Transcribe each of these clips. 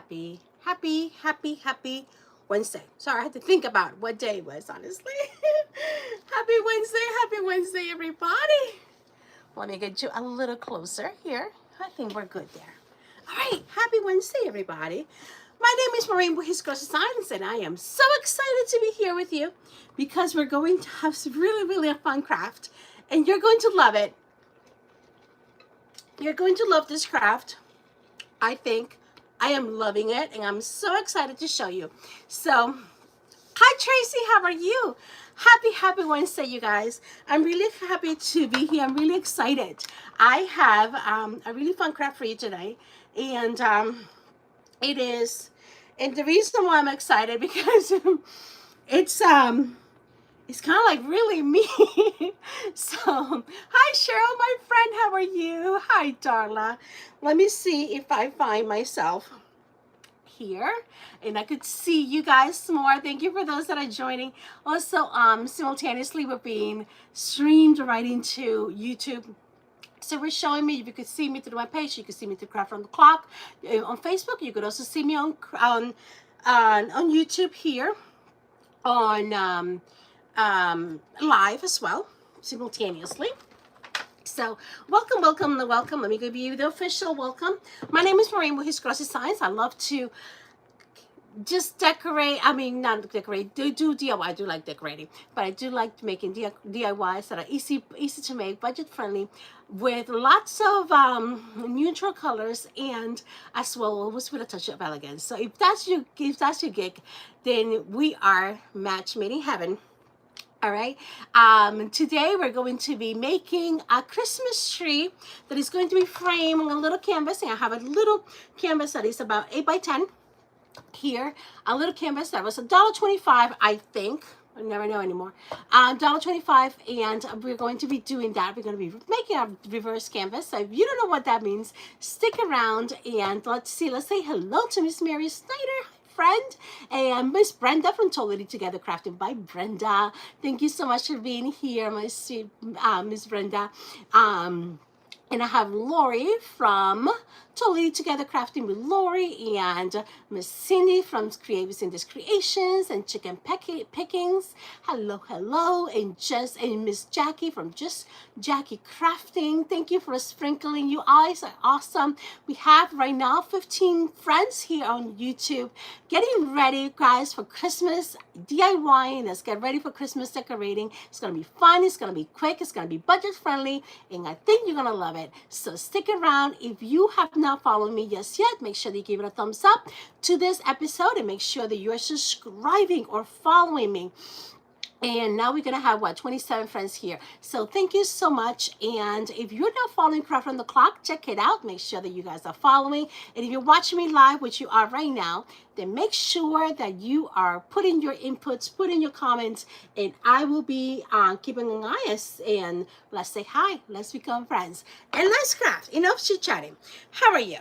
happy Wednesday. Sorry, I had to think about what day it was, honestly. Happy Wednesday, everybody. Let me get you a little closer here. I think we're good there. All right, happy Wednesday, everybody. My name is Maureen with His Grocery Science, and I am so excited to be here with you because we're going to have some really a fun craft, and you're going to love it. You're going to love this craft. I think I am loving it, and I'm so excited to show you. So, hi Tracy, how are you? Happy Wednesday, you guys. I'm really happy to be here. I'm really excited. I have a really fun craft for you today, and it is, and the reason why I'm excited because it's kind of like really me. So, hi Cheryl, my friend, how are you? Hi Darla. Let me see if I find myself here and I could see you guys more. Thank you for those that are joining. Also, simultaneously we're being streamed right into YouTube. So we're showing me, if you could see me through my page, you could see me through Craft on the Clock. On Facebook, you could also see me on YouTube here on live as well, simultaneously. So welcome. Let me give you the official welcome. My name is Maureen with His Grocery Science. I love to just decorate. I mean, not decorate, do DIY. I do like decorating, but I do like making DIYs that are easy to make, budget friendly, with lots of neutral colors, and as well always with a touch of elegance. So if that's your gig, then we are match made in heaven. All right. Today we're going to be making a Christmas tree that is going to be framed on a little canvas, and I have a little canvas that is about 8 by 10 here. A little canvas that was $1.25, I think. I never know anymore. $1.25, and we're going to be doing that. We're going to be making a reverse canvas. So if you don't know what that means, stick around and let's see. Let's say hello to Miss Mary Snyder, friend, and Miss Brenda from Totally Together Crafting by Brenda. Thank you so much for being here, my sweet Miss Brenda. And I have Lori from Totally Together Crafting with Lori, and Miss Cindy from Creative Cindy's Creations and Chicken Pickings. Hello, and Miss Jackie from Just Jackie Crafting. Thank you for sprinkling. You guys are awesome. We have right now 15 friends here on YouTube getting ready, guys, for Christmas DIY. Let's get ready for Christmas decorating. It's gonna be fun. It's gonna be quick. It's gonna be budget friendly, and I think you're gonna love it. So stick around. If you have not followed me just yet, make sure that you give it a thumbs up to this episode, and make sure that you're subscribing or following me. And now we're going to have, 27 friends here. So thank you so much. And if you're not following Craft on the Clock, check it out. Make sure that you guys are following. And if you're watching me live, which you are right now, then make sure that you are putting your inputs, putting your comments, and I will be keeping an eye. And let's say hi. Let's become friends. And let's craft. Enough chit-chatting. How are you?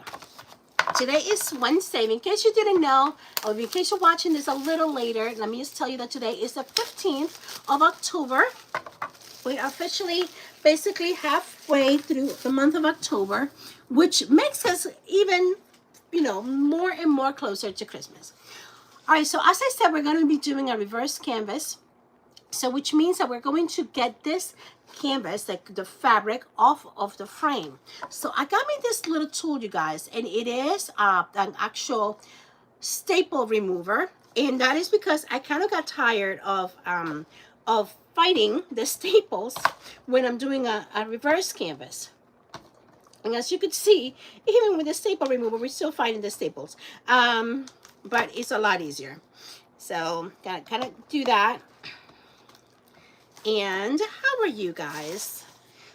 Today is Wednesday. In case you didn't know, or in case you're watching this a little later, let me just tell you that today is the 15th of October. We are officially basically halfway through the month of October, which makes us even, more and more closer to Christmas. All right, so as I said, we're going to be doing a reverse canvas. So which means that we're going to get this canvas, like the fabric, off of the frame. So I got me this little tool, you guys, and it is an actual staple remover, and that is because I kind of got tired of fighting the staples when I'm doing a reverse canvas. And as you could see, even with the staple remover, we're still fighting the staples, but it's a lot easier. So gotta kind of do that. And how are you guys?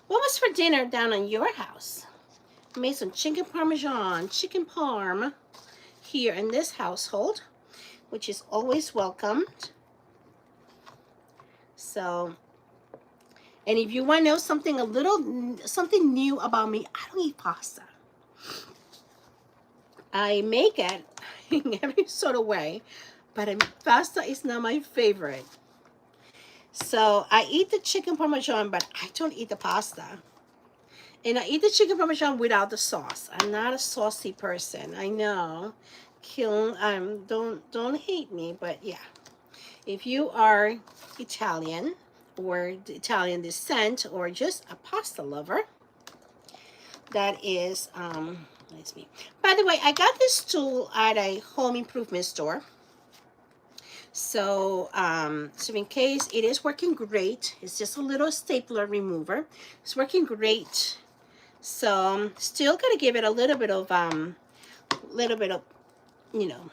What was for dinner down in your house? I made some chicken parmesan, chicken parm here in this household, which is always welcomed. So, and if you want to know something new about me, I don't eat pasta. I make it in every sort of way, but pasta is not my favorite. So I eat the chicken parmesan, but I don't eat the pasta. And I eat the chicken parmesan without the sauce. I'm not a saucy person. I know. don't hate me, but yeah, if you are Italian or Italian descent or just a pasta lover, that is that's me. By the way, I got this tool at a home improvement store. So, so in case it is working great, it's just a little stapler remover. It's working great. So, still gotta give it a little bit of, you know,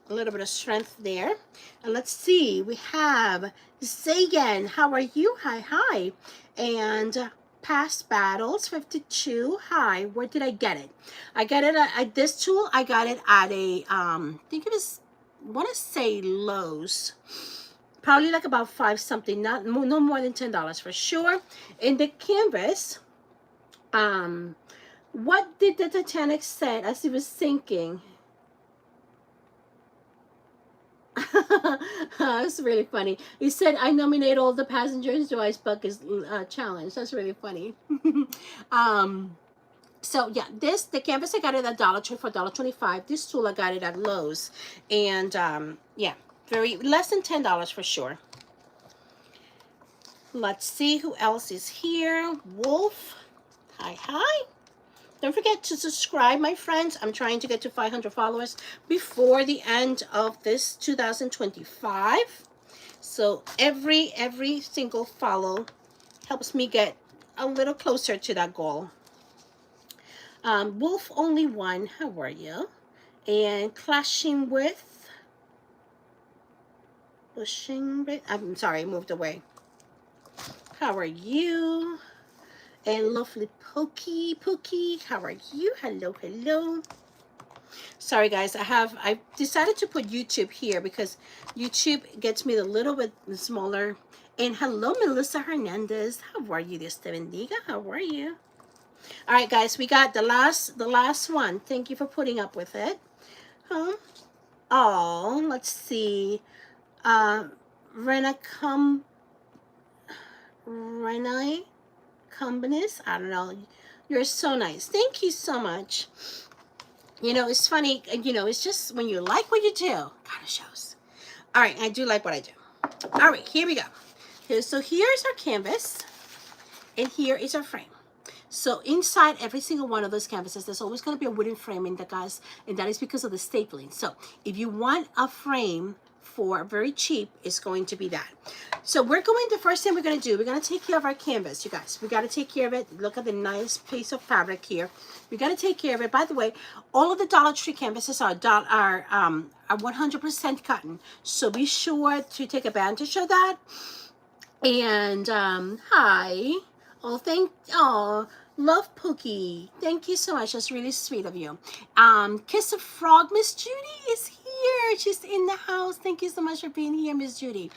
a little bit of strength there. And let's see, we have Zagan. How are you? Hi, hi. And Past Battles 52. Hi, where did I get it? I got it at this tool. I got it at a I think it was, I want to say Lowe's. Probably like about five something, no more than $10 for sure. In the canvas, what did the Titanic say as he was sinking? That's really funny. He said, "I nominate all the passengers to Ice Bucket Challenge." That's really funny. um, so yeah, the canvas I got it at Dollar Tree for $1.25. This tool I got it at Lowe's, and yeah, very less than $10 for sure. Let's see who else is here. Wolf, hi hi. Don't forget to subscribe, my friends. I'm trying to get to 500 followers before the end of this 2025. So every single follow helps me get a little closer to that goal. Wolf only one, how are you? And clashing with, I'm sorry, I moved away. How are you? And lovely Pookie, how are you? Hello, hello. Sorry guys, I decided to put YouTube here because YouTube gets me a little bit smaller. And hello, Melissa Hernandez. How are you, Dios te bendiga? How are you? All right, guys, we got the last one. Thank you for putting up with it. Oh, let's see. Renai Cumbinus. I don't know. You're so nice. Thank you so much. You know, it's funny. You know, it's just when you like what you do, kind of shows. All right, I do like what I do. All right, here we go. So here's our canvas, and here is our frame. So inside every single one of those canvases, there's always going to be a wooden frame in the guys, and that is because of the stapling. So if you want a frame for very cheap, it's going to be that. So the first thing we're going to do, we're going to take care of our canvas, you guys. We got to take care of it. Look at the nice piece of fabric here. We got to take care of it. By the way, all of the Dollar Tree canvases are 100% cotton. So be sure to take advantage of that. And hi. Love Pookie. Thank you so much. That's really sweet of you. Kiss a Frog. Miss Judy is here. She's in the house. Thank you so much for being here, Miss Judy.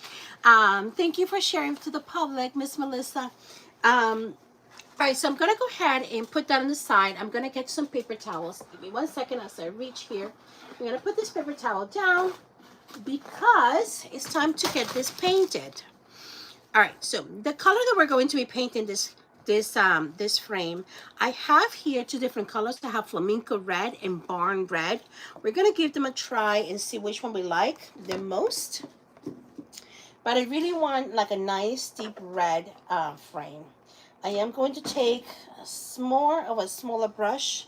Thank you for sharing to the public, Miss Melissa. All right, so I'm going to go ahead and put that on the side. I'm going to get some paper towels. Give me 1 second as I reach here. I'm going to put this paper towel down because it's time to get this painted. All right, so the color that we're going to be painting this frame, I have here 2 different colors. I have Flamenco Red and Barn Red. We're going to give them a try and see which one we like the most. But I really want like a nice deep red frame. I am going to take a smaller brush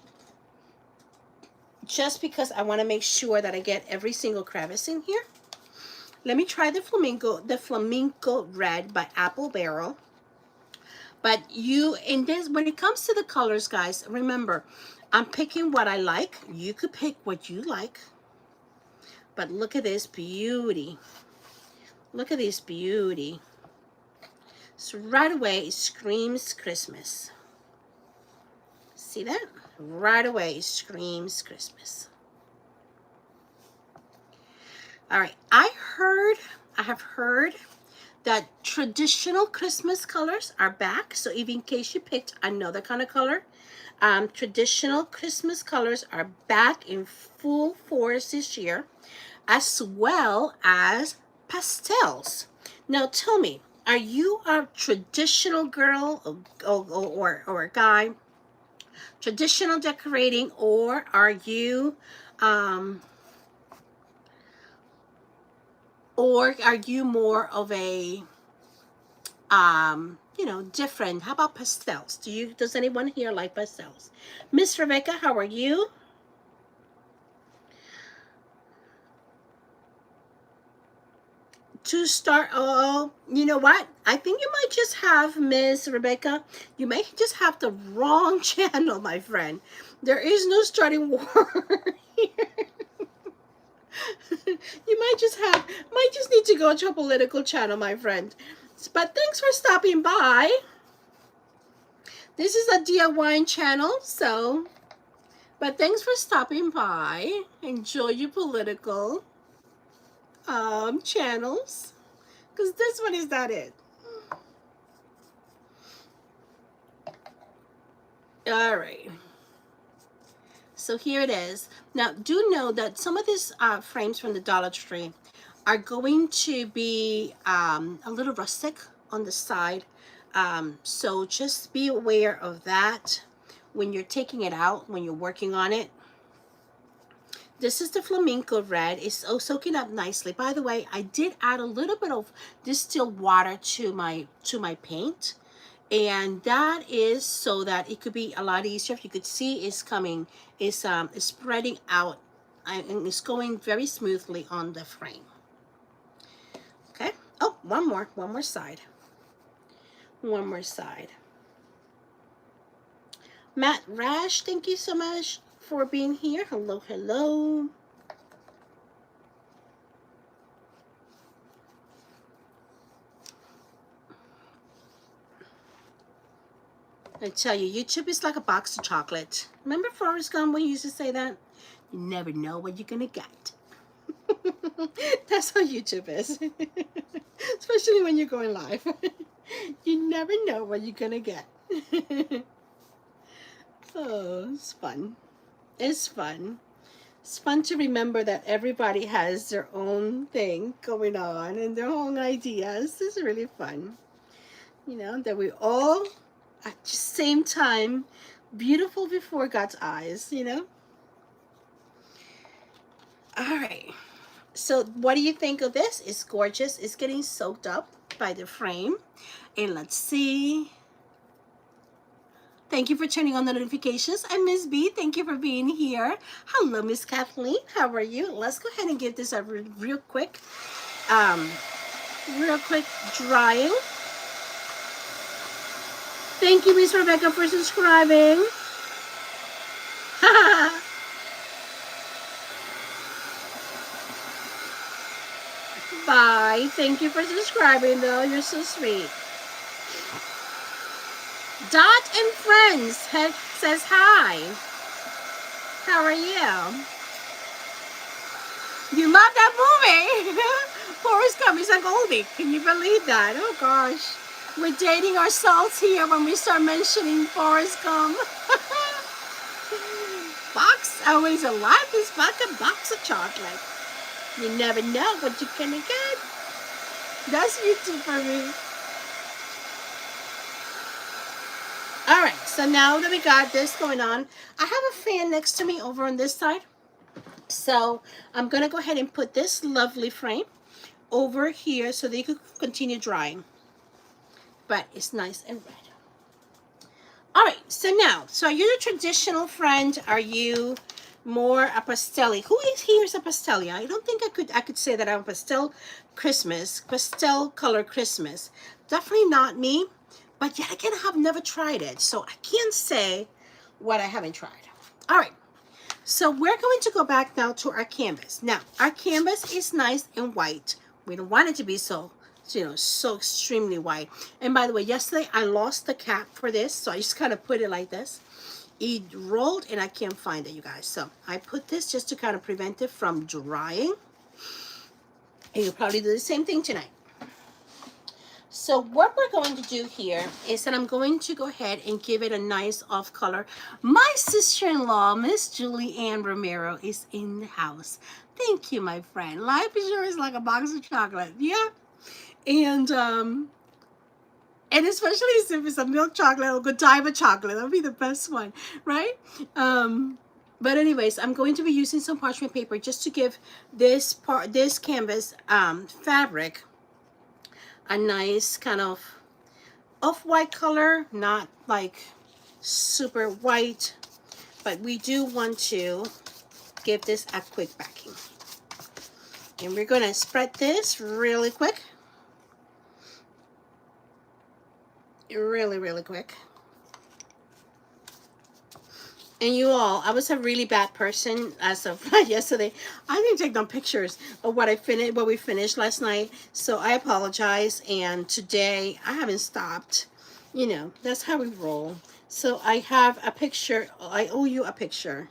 just because I want to make sure that I get every single crevice in here. Let me try the Flamenco Red by Apple Barrel. But when it comes to the colors, guys, remember, I'm picking what I like. You could pick what you like. But look at this beauty. Look at this beauty. So right away, it screams Christmas. See that? Right away, it screams Christmas. All right, I have heard that traditional Christmas colors are back. So even in case you picked another kind of color, traditional Christmas colors are back in full force this year, as well as pastels. Now tell me, are you a traditional girl or a guy? Traditional decorating, or are you Or are you more of a, you know, different? How about pastels? Does anyone here like pastels? Miss Rebecca, how are you? To start, oh, you know what? I think you might just have, Miss Rebecca, you may just have the wrong channel, my friend. There is no starting war here. You might just need to go to a political channel, my friend. But thanks for stopping by. This is a DIY channel, so, but thanks for stopping by. Enjoy your political channels, because this one is not it. All right. So here it is. Now, do know that some of these frames from the Dollar Tree are going to be a little rustic on the side. So just be aware of that when you're taking it out, when you're working on it. This is the flamenco red. It's soaking up nicely. By the way, I did add a little bit of distilled water to my paint. And that is so that it could be a lot easier. If you could see, it's coming, it's spreading out, and it's going very smoothly on the frame. Okay. Oh, one more side. One more side. Matt Rash, thank you so much for being here. Hello, hello. I tell you, YouTube is like a box of chocolate. Remember Forrest Gump when he used to say that? You never know what you're gonna get. That's how YouTube is. Especially when you're going live. You never know what you're gonna get. Oh, it's fun. It's fun. It's fun to remember that everybody has their own thing going on and their own ideas. It's really fun. You know, that we all at the same time beautiful before God's eyes, you know? All right. So what do you think of this? It's gorgeous. It's getting soaked up by the frame. And let's see. Thank you for turning on the notifications. And Miss B, thank you for being here. Hello, Miss Kathleen. How are you? Let's go ahead and give this a real quick drying. Thank you, Miss Rebecca, for subscribing. Bye. Thank you for subscribing, though. You're so sweet. Dot and Friends says hi. How are you? You love that movie. Forrest Gump is a Goldie. Can you believe that? Oh, gosh. We're dating ourselves here when we start mentioning Forrest Gump. Box, always a life is like a box of chocolate. You never know what you're gonna get. That's YouTube for me. All right, so now that we got this going on, I have a fan next to me over on this side. So I'm gonna go ahead and put this lovely frame over here so that you could continue drying. But it's nice and red. All right, so now, so are you a traditional friend? Are you more a pastelli? Who is here is a pastelli? I don't think I could say that I'm a pastel color Christmas. Definitely not me, but yet again, I have never tried it, so I can't say what I haven't tried. All right, so we're going to go back now to our canvas. Now, our canvas is nice and white. We don't want it to be so, you know, so extremely white. And by the way, yesterday I lost the cap for this, so I just kind of put it like this. It rolled and I can't find it, you guys. So I put this just to kind of prevent it from drying. And you'll probably do the same thing tonight. So what we're going to do here is that I'm going to go ahead and give it a nice off color. My sister-in-law, Miss Julie Ann Romero, is in the house. Thank you, my friend. Life is sure is like a box of chocolate. Yeah. And especially if it's a milk chocolate or Godiva chocolate, that would be the best one, right? But anyways, I'm going to be using some parchment paper just to give this canvas fabric a nice kind of off-white color, not like super white, but we do want to give this a quick backing. And we're going to spread this really quick. Really quick. And you all, I was a really bad person as of yesterday. I didn't take no pictures of what we finished last night. So I apologize. And today I haven't stopped. You know, that's how we roll. So I have a picture. I owe you a picture.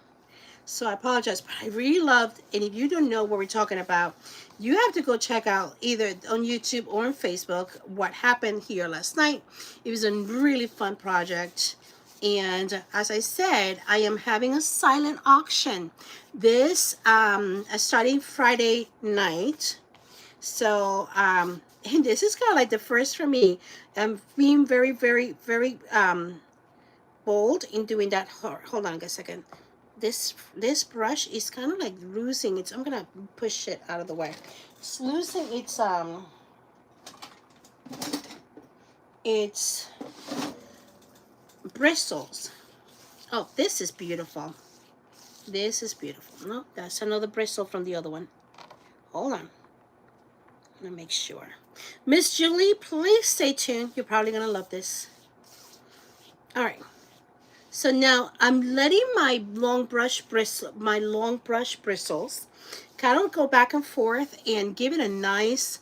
So I apologize, but I really loved, and if you don't know what we're talking about, you have to go check out either on YouTube or on Facebook what happened here last night. It was a really fun project. And as I said, I am having a silent auction. This starting Friday night. So and this is kind of like the first for me. I'm being very bold in doing that. Hold on a second. This brush is kind of like losing its, I'm gonna push it out of the way. It's losing its bristles. Oh, this is beautiful. This is beautiful. No, that's another bristle from the other one. Hold on. I'm gonna make sure. Miss Julie, please stay tuned. You're probably gonna love this. All right. So now I'm letting my long brush bristles kind of go back and forth and give it a nice.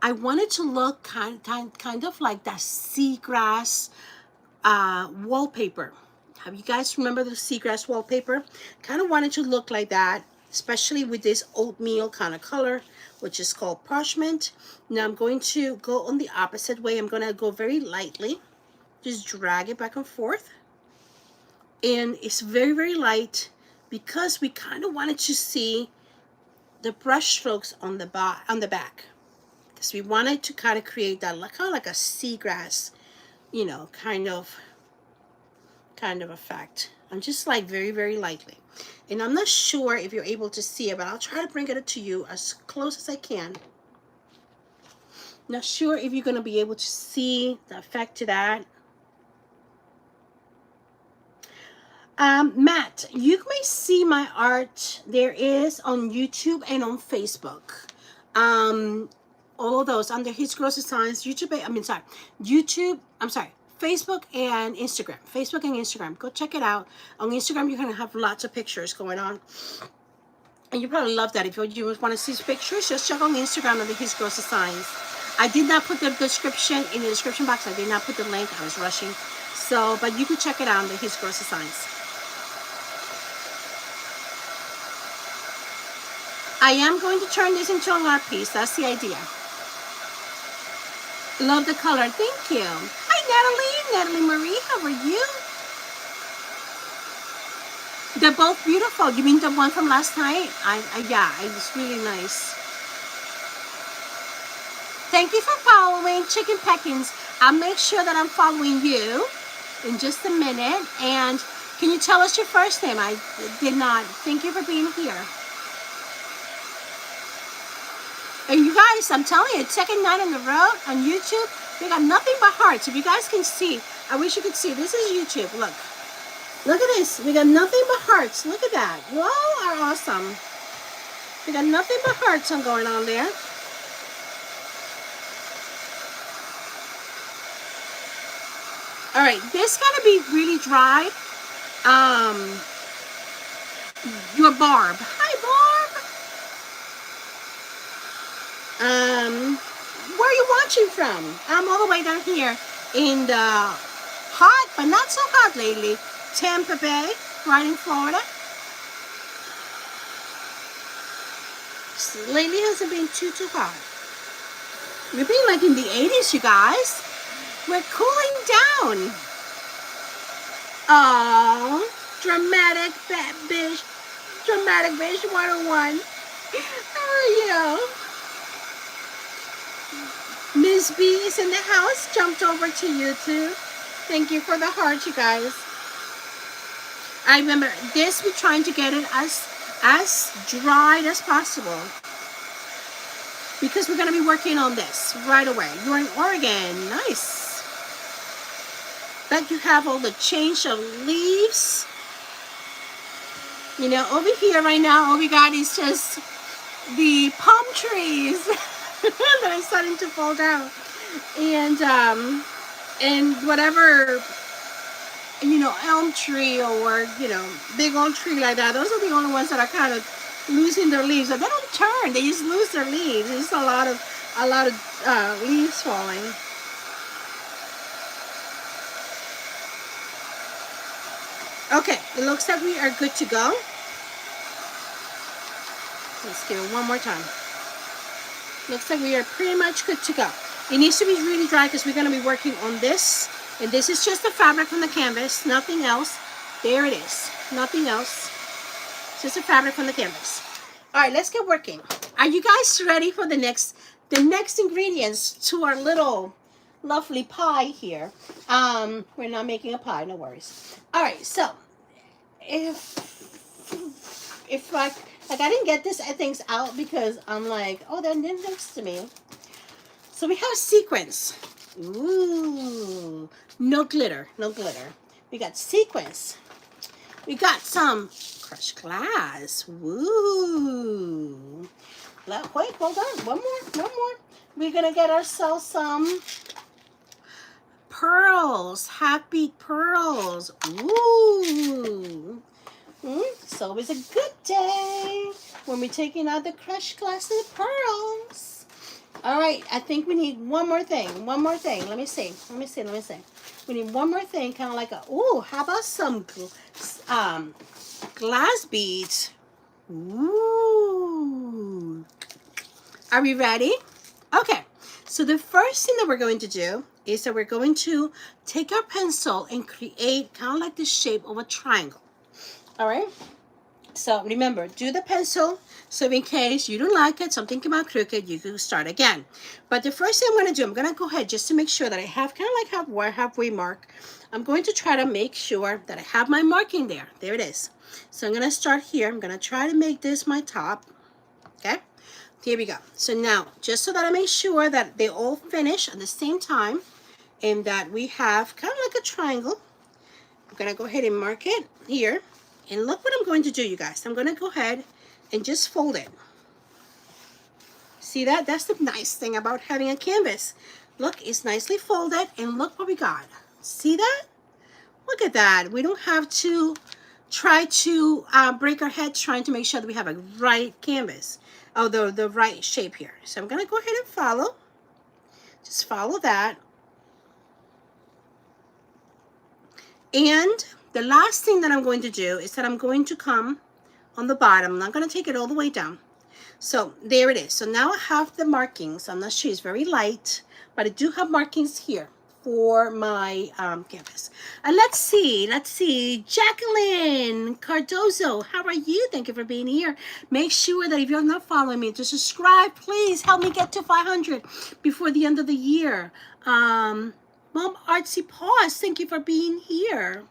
I want it to look kind of like that seagrass wallpaper. Have you guys remember the seagrass wallpaper? Kind of want it to look like that, especially with this oatmeal kind of color, which is called parchment. Now I'm going to go on the opposite way. I'm going to go very lightly, just drag it back and forth. And it's very light because we kind of wanted to see the brush strokes on the back, because we wanted to kind of create that kind of like a seagrass, you know, kind of effect. I'm just like very lightly, and I'm not sure if you're able to see it, but I'll try to bring it to you as close as I can. Not sure if you're going to be able to see the effect to that. Matt, you may see my art. There is on YouTube and on Facebook. All of those under His Gross Designs. Facebook and Instagram. Facebook and Instagram. Go check it out. On Instagram, you're going to have lots of pictures going on. And you probably love that. If you want to see pictures, just check on Instagram under His Gross Designs. I did not put the description in the description box. I did not put the link. I was rushing. So, but you can check it out under His Gross Designs. I am going to turn this into an art piece. That's the idea. Love the color. Thank you. Hi, Natalie Marie. How are you? They're both beautiful. You mean the one from last night? Yeah, it was really nice. Thank you for following Chicken Peckins. I'll make sure that I'm following you in just a minute. And can you tell us your first name? I did not. Thank you for being here. And you guys, I'm telling you, second night on the road on YouTube, we got nothing but hearts. If you guys can see, I wish you could see. This is YouTube. Look. Look at this. We got nothing but hearts. Look at that. You all are awesome. We got nothing but hearts going on there. All right, this gotta be really dry. Your Barb. Hi, Barb. Where are you watching from? I'm all the way down here in the hot, but not so hot lately, Tampa Bay, right in Florida. Lately hasn't been too hot. We've been like in the 80s, you guys. We're cooling down. Oh, dramatic fat bitch. Dramatic bitch 101. How are you? Miss B is in the house. Jumped over to YouTube. Thank you for the heart, you guys. I remember this, we're trying to get it as dried as possible, because we're going to be working on this right away. You're in Oregon. Nice. Bet you have all the change of leaves. You know, over here right now, all we got is just the palm trees that are starting to fall down. And whatever, you know, elm tree or, you know, big old tree like that, those are the only ones that are kind of losing their leaves. But they don't turn, they just lose their leaves. There's a lot of leaves falling. Okay, it looks like we are good to go. Let's give it one more time. Looks like we are pretty much good to go. It needs to be really dry because we're going to be working on this. And this is just the fabric from the canvas, nothing else. There it is, nothing else. It's just the fabric from the canvas. All right, let's get working. Are you guys ready for the next ingredients to our little lovely pie here? We're not making a pie, no worries. All right, so if I didn't get this things out because I'm like, oh, they're next to me. So we have sequins. Ooh, no glitter, no glitter. We got sequins. We got some crushed glass. Woo. Wait, hold on. One more. We're going to get ourselves some pearls. Half-beat pearls. Ooh. It's always a good day when we're taking out the crushed glass and the pearls. All right, I think we need one more thing. Let me see. We need one more thing, kind of like a, ooh, how about some glass beads? Ooh. Are we ready? Okay, so the first thing that we're going to do is that we're going to take our pencil and create kind of like the shape of a triangle. All right, so remember, do the pencil, so in case you don't like it, something came out crooked, you can start again. But the first thing I'm going to do, I'm going to go ahead just to make sure that I have kind of like halfway mark. I'm going to try to make sure that I have my marking there. There it is. So I'm going to start here. I'm going to try to make this my top. Okay, here we go. So now, just so that I make sure that they all finish at the same time and that we have kind of like a triangle, I'm going to go ahead and mark it here. And look what I'm going to do, you guys. I'm going to go ahead and just fold it. See that? That's the nice thing about having a canvas. Look, it's nicely folded, and look what we got. See that? Look at that. We don't have to try to break our heads trying to make sure that we have a right canvas. Oh, the right shape here. So I'm going to go ahead and follow. Just follow that. And the last thing that I'm going to do is that I'm going to come on the bottom. I'm not going to take it all the way down. So there it is. So now I have the markings. I'm not sure, it's very light, but I do have markings here for my canvas. And let's see, Jacqueline Cardozo, how are you? Thank you for being here. Make sure that if you're not following me, to subscribe. Please help me get to 500 before the end of the year. Mom Artsy Paws, thank you for being here.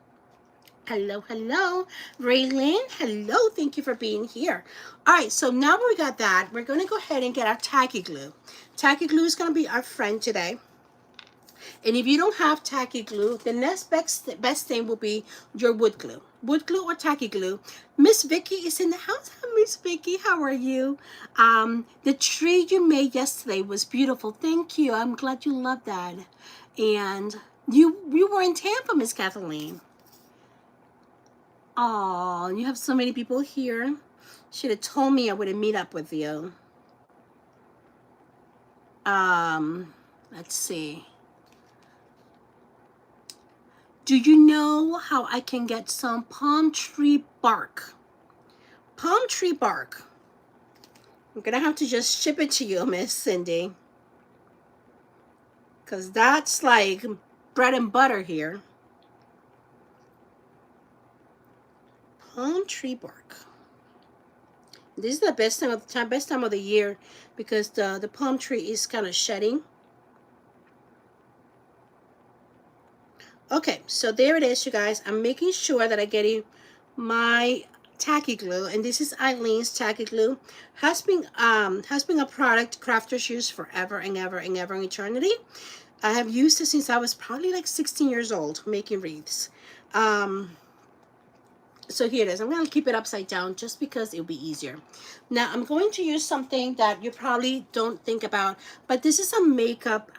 Hello. Raylyn, hello, thank you for being here. All right, so now we got that, we're going to go ahead and get our tacky glue. Tacky glue is going to be our friend today. And if you don't have tacky glue, the next best thing will be your wood glue. Wood glue or tacky glue. Miss Vicky is in the house. Miss Vicky, how are you? The tree you made yesterday was beautiful. Thank you. I'm glad you loved that. And you were in Tampa, Miss Kathleen. Oh, you have so many people here. Should have told me I would have meet up with you. Let's see. Do you know how I can get some palm tree bark? Palm tree bark. I'm gonna have to just ship it to you, Miss Cindy, because that's like bread and butter here. Palm tree bark. This is the best time of the year because the palm tree is kind of shedding. Okay, so there it is, you guys. I'm making sure that I get it my tacky glue, and this is Eileen's tacky glue. Has been a product crafters use forever and ever and ever in eternity. I have used it since I was probably like 16 years old making wreaths. So here it is. I'm going to keep it upside down just because it'll be easier. Now I'm going to use something that you probably don't think about, but this is a makeup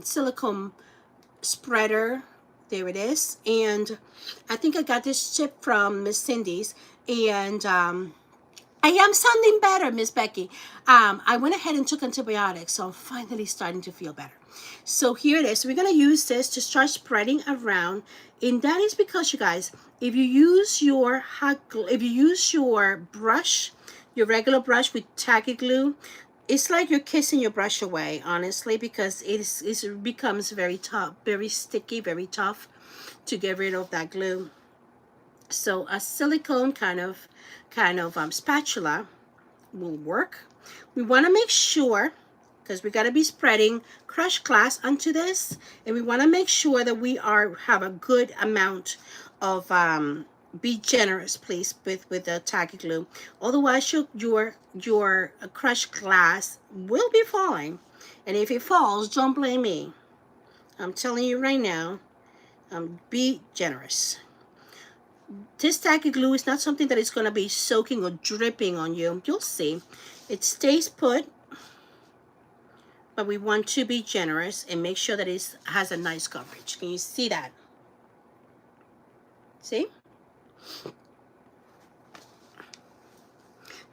silicone spreader. There it is. And I think I got this tip from Miss Cindy's. And I am sounding better, Miss Becky. I went ahead and took antibiotics, so I'm finally starting to feel better. So here it is. We're going to use this to start spreading around. And that is because, you guys, if you use your if you use your brush, your regular brush with tacky glue, it's like you're kissing your brush away, honestly, because it becomes very tough, very sticky, very tough to get rid of that glue. So a silicone kind of spatula will work. We want to make sure, because we got to be spreading crushed glass onto this, and we want to make sure that we have a good amount of be generous, please, with the tacky glue. Otherwise, your crushed glass will be falling, and if it falls, don't blame me. I'm telling you right now, be generous. This tacky glue is not something that is going to be soaking or dripping on you. You'll see. It stays put, but we want to be generous and make sure that it has a nice coverage. Can you see that? See?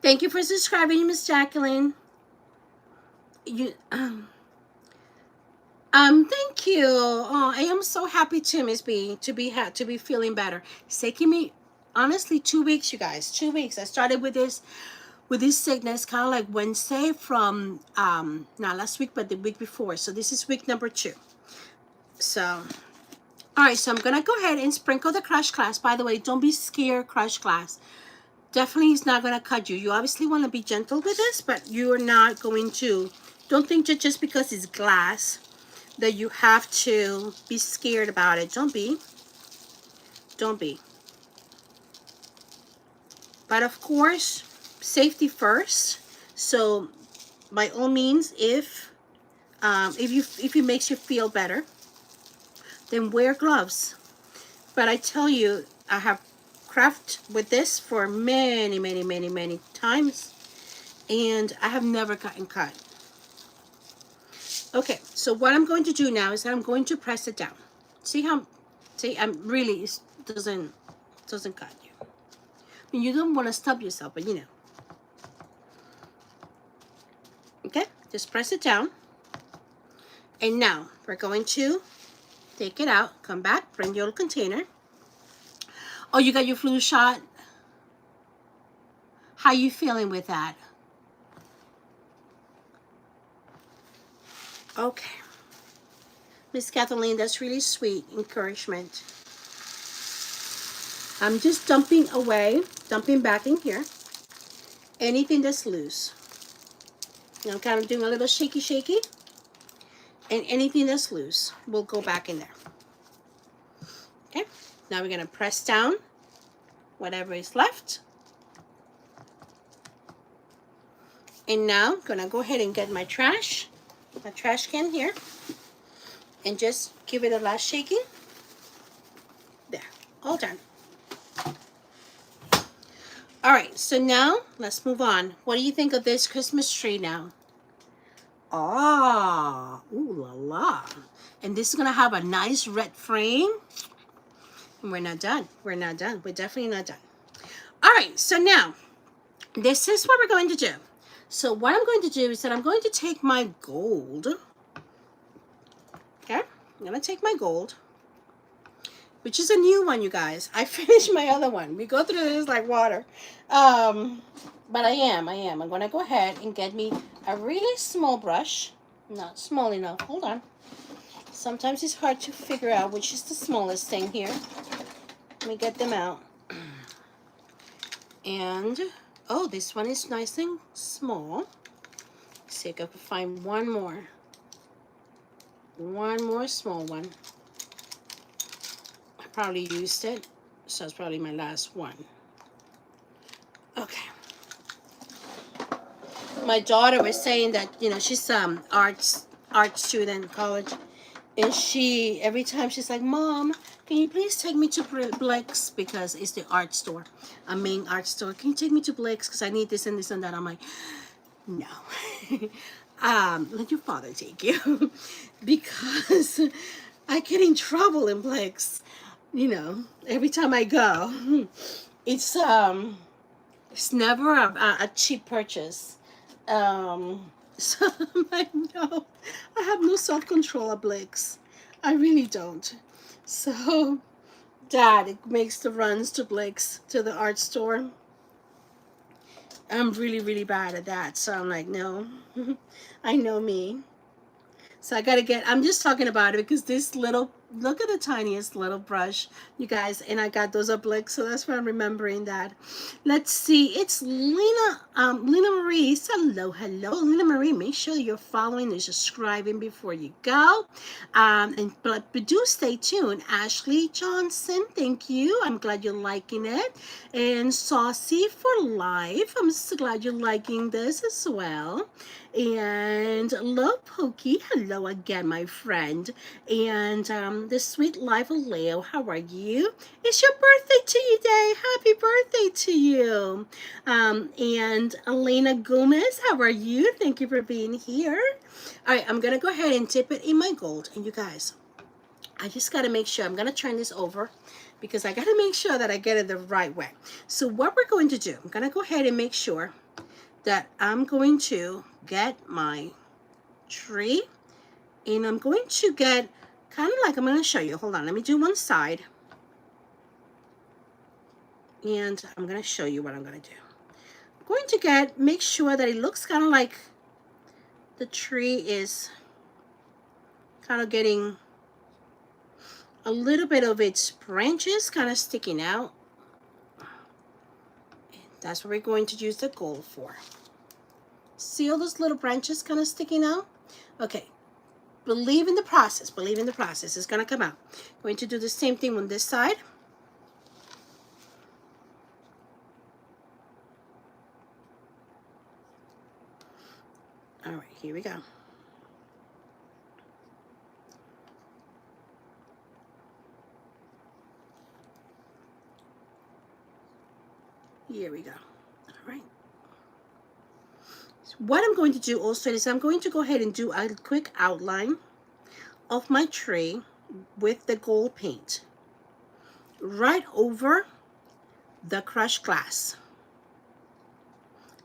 Thank you for subscribing, Miss Jacqueline. Thank you. Oh, I am so happy too, Miss B, to be feeling better. It's taking me honestly 2 weeks, you guys. 2 weeks. I started with this sickness kind of like Wednesday from not last week but the week before. So this is week number 2. So all right, so I'm gonna go ahead and sprinkle the crushed glass. By the way, don't be scared. Crushed glass definitely is not gonna cut you. You obviously want to be gentle with this, but you're not going to. Don't think that just because it's glass that you have to be scared about it. Don't be. But of course, safety first. So by all means, if it makes you feel better, then wear gloves. But I tell you, I have crafted with this for many times, and I have never gotten cut. Okay, so what I'm going to do now is that I'm going to press it down. See, I'm really, it doesn't cut you. I mean, you don't want to stub yourself, but you know. Okay, just press it down. And now we're going to take it out, come back, bring your little container. Oh, you got your flu shot? How you feeling with that? Okay. Miss Kathleen, that's really sweet encouragement. I'm just dumping back in here anything that's loose. And I'm kind of doing a little shaky. And anything that's loose will go back in there. Okay. Now we're going to press down whatever is left. And now I'm going to go ahead and get my trash can here. And just give it a last shaking. There. All done. All right. So now let's move on. What do you think of this Christmas tree now? Ah, ooh la la. And this is going to have a nice red frame. And we're not done. We're definitely not done. All right, so now, this is what we're going to do. So what I'm going to do is that I'm going to take my gold. Okay, I'm going to take my gold, which is a new one, you guys. I finished my other one. We go through this like water. But I am. I'm going to go ahead and get me a really small brush. Not small enough. Hold on. Sometimes it's hard to figure out which is the smallest thing here. Let me get them out. And, oh, this one is nice and small. Let's see if I can find one more. One more small one. I probably used it. So it's probably my last one. Okay. My daughter was saying that, you know, she's art student in college, and she, every time she's like, Mom, can you please take me to Blake's, because it's the art store, a main art store. Can you take me to Blake's because I need this and this and that? I'm like, no. Let your father take you. Because I get in trouble in Blake's, you know, every time I go. It's never a cheap purchase. So I'm like, no, I have no self-control at Blake's. I really don't. So Dad makes the runs to Blake's, to the art store. I'm really, really bad at that. So I'm like, no, I know me. So I gotta get, I'm just talking about it because this little, look at the tiniest little brush, you guys, and I got those up like, so that's why I'm remembering that. Let's see, it's Lena Marie. Hello, hello, Lena Marie. Make sure you're following and subscribing before you go. But do stay tuned. Ashley Johnson, thank you. I'm glad you're liking it. And Saucy for Life, I'm so glad you're liking this as well. And Love Pokey, hello again, my friend. And the Sweet Life of Leo, how are you? It's your birthday today. Happy birthday to you. And Elena Gomez, how are you? Thank you for being here. All right, I'm going to go ahead and dip it in my gold. And you guys, I just got to make sure, I'm going to turn this over because I got to make sure that I get it the right way. So what we're going to do, I'm going to go ahead and make sure that I'm going to get my tree, and I'm going to get kind of like, I'm going to show you, hold on, let me do one side, and I'm going to show you what I'm going to do. I'm going to make sure that it looks kind of like the tree is kind of getting a little bit of its branches kind of sticking out. That's what we're going to use the gold for. See all those little branches kind of sticking out? Okay, believe in the process. Believe in the process. It's going to come out. Going to do the same thing on this side. All right, here we go. Here we go. All right. So what I'm going to do also is I'm going to go ahead and do a quick outline of my tree with the gold paint right over the crushed glass.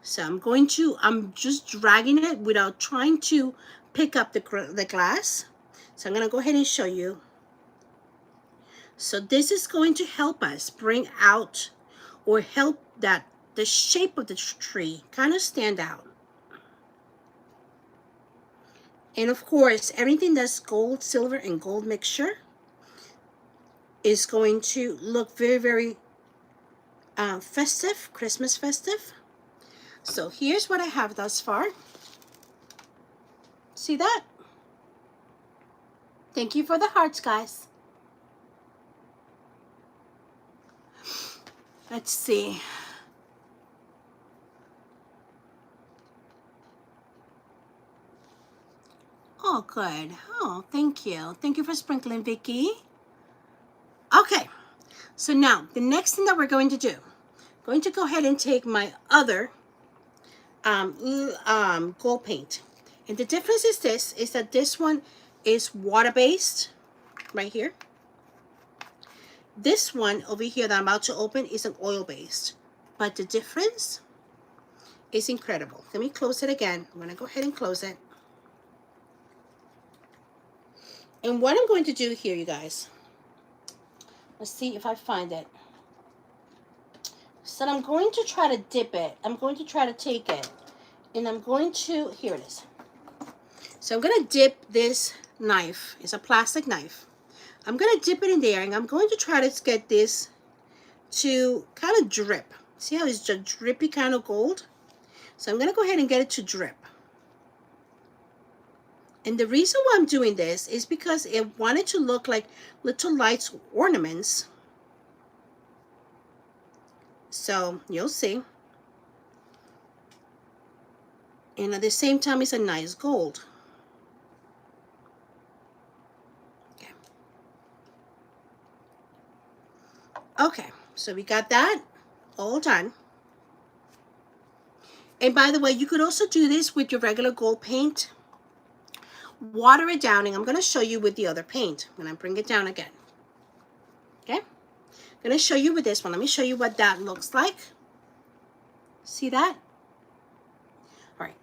So I'm just dragging it without trying to pick up the glass. So I'm going to go ahead and show you. So this is going to help us bring out, or help that the shape of the tree kind of stand out. And of course, everything that's gold, silver, and gold mixture is going to look very, very festive, Christmas festive. So here's what I have thus far. See that? Thank you for the hearts, guys. Let's see. Oh, good. Oh, thank you. Thank you for sprinkling, Vicky. Okay. So now, the next thing that we're going to do, I'm going to go ahead and take my other gold paint. And the difference is this, is that this one is water-based, right here. This one over here that I'm about to open is an oil-based. But the difference is incredible. Let me close it again. I'm going to go ahead and close it. And what I'm going to do here, you guys, let's see if I find it. So I'm going to try to dip it. I'm going to try to take it. And I'm going to, here it is. So I'm going to dip this knife. It's a plastic knife. I'm going to dip it in there, and I'm going to try to get this to kind of drip. See how it's just drippy kind of gold? So I'm going to go ahead and get it to drip. And the reason why I'm doing this is because it wanted to look like little lights ornaments So you'll see. And at the same time, it's a nice gold. Okay. Okay, so we got that all done. And by the way, you could also do this with your regular gold paint. Water it down, and I'm going to show you with the other paint. I'm going to bring it down again. Okay? I'm going to show you with this one. Let me show you what that looks like. See that? All right.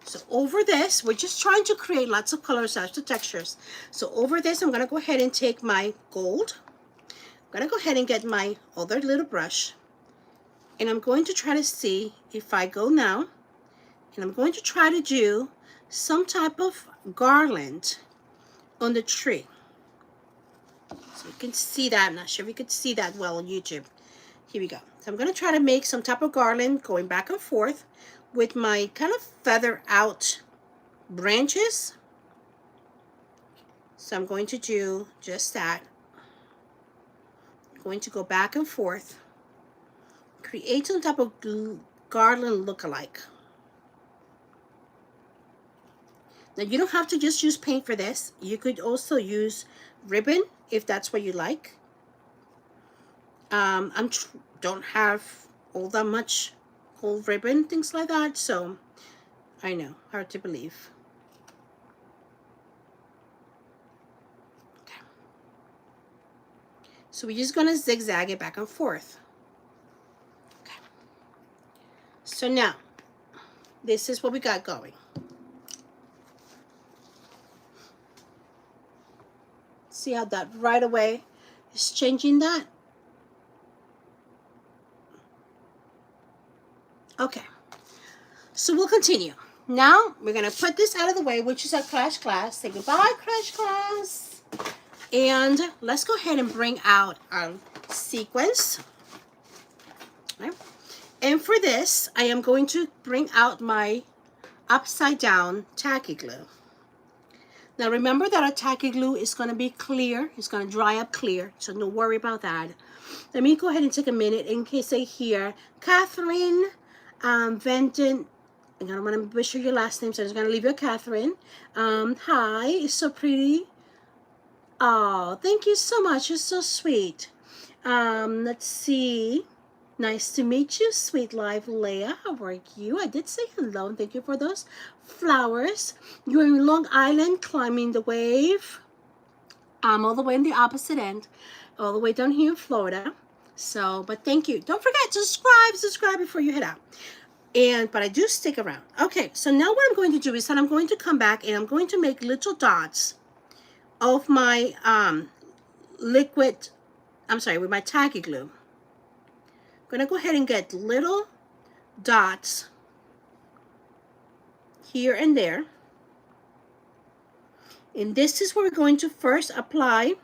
So over this, we're just trying to create lots of colors, lots of textures. So over this, I'm going to go ahead and take my gold. I'm going to go ahead and get my other little brush. And I'm going to try to see if I go now, and I'm going to try to do some type of garland on the tree. So you can see that. I'm not sure if you could see that well on YouTube. Here we go. So I'm going to try to make some type of garland going back and forth with my kind of feather out branches. So I'm going to do just that. I'm going to go back and forth. Create some type of garland look-alike. Now you don't have to just use paint for this. You could also use ribbon if that's what you like. Don't have all that much gold ribbon, things like that, so I know, hard to believe. Okay. So we're just gonna zigzag it back and forth. Okay. So now, this is what we got going. See how that right away is changing that? Okay, so we'll continue. Now we're gonna put this out of the way, which is our crash class. Say goodbye, crash class. And let's go ahead and bring out our sequence. Okay. And for this, I am going to bring out my upside down tacky glue. Now remember that our tacky glue is going to be clear. It's going to dry up clear, so don't worry about that. Let me go ahead and take a minute in case I hear Catherine Venton. I don't want to butcher your last name, so I'm just going to leave you Catherine. Hi, it's so pretty. Oh, thank you so much. You're so sweet. Let's see. Nice to meet you, sweet live Leah. How are you? I did say hello, and thank you for those flowers. You're in Long Island climbing the wave. I'm all the way in the opposite end, all the way down here in Florida. So, but thank you. Don't forget to subscribe before you head out. But I do stick around. Okay, so now what I'm going to do is that I'm going to come back and I'm going to make little dots of my with my tacky glue. I'm going to go ahead and get little dots here and there. And this is where we're going to first apply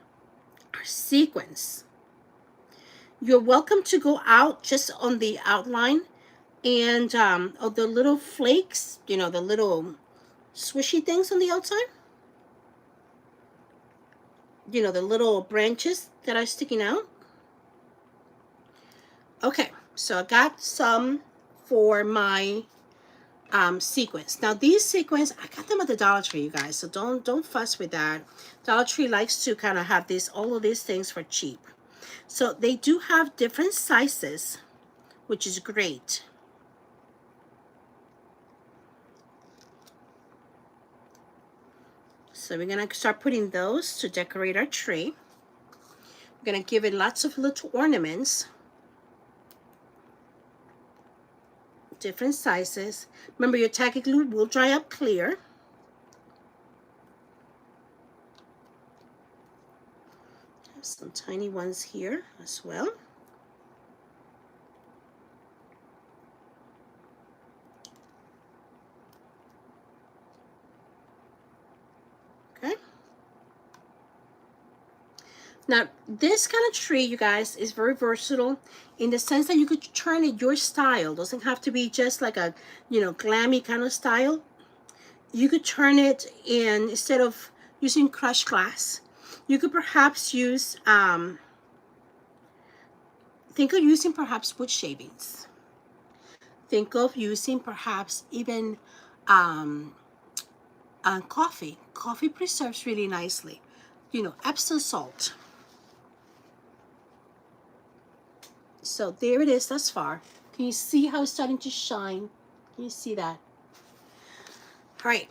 our sequence. You're welcome to go out just on the outline and of the little flakes, you know, the little swishy things on the outside. You know, the little branches that are sticking out. Okay, so I got some for my sequence. Now these sequins, I got them at the Dollar Tree, you guys, so don't fuss with that. Dollar Tree likes to kind of have all of these things for cheap. So they do have different sizes, which is great. So we're gonna start putting those to decorate our tree. We're gonna give it lots of little ornaments. Different sizes. Remember, your tacky glue will dry up clear. Have some tiny ones here as well. Okay. Now, this kind of tree, you guys, is very versatile in the sense that you could turn it your style. It doesn't have to be just like a, you know, glammy kind of style. You could turn it in, instead of using crushed glass, you could perhaps use think of using perhaps wood shavings. Think of using perhaps even coffee. Coffee preserves really nicely. You know, Epsom salt. So there it is thus far. Can you see how it's starting to shine? Can you see that? All right.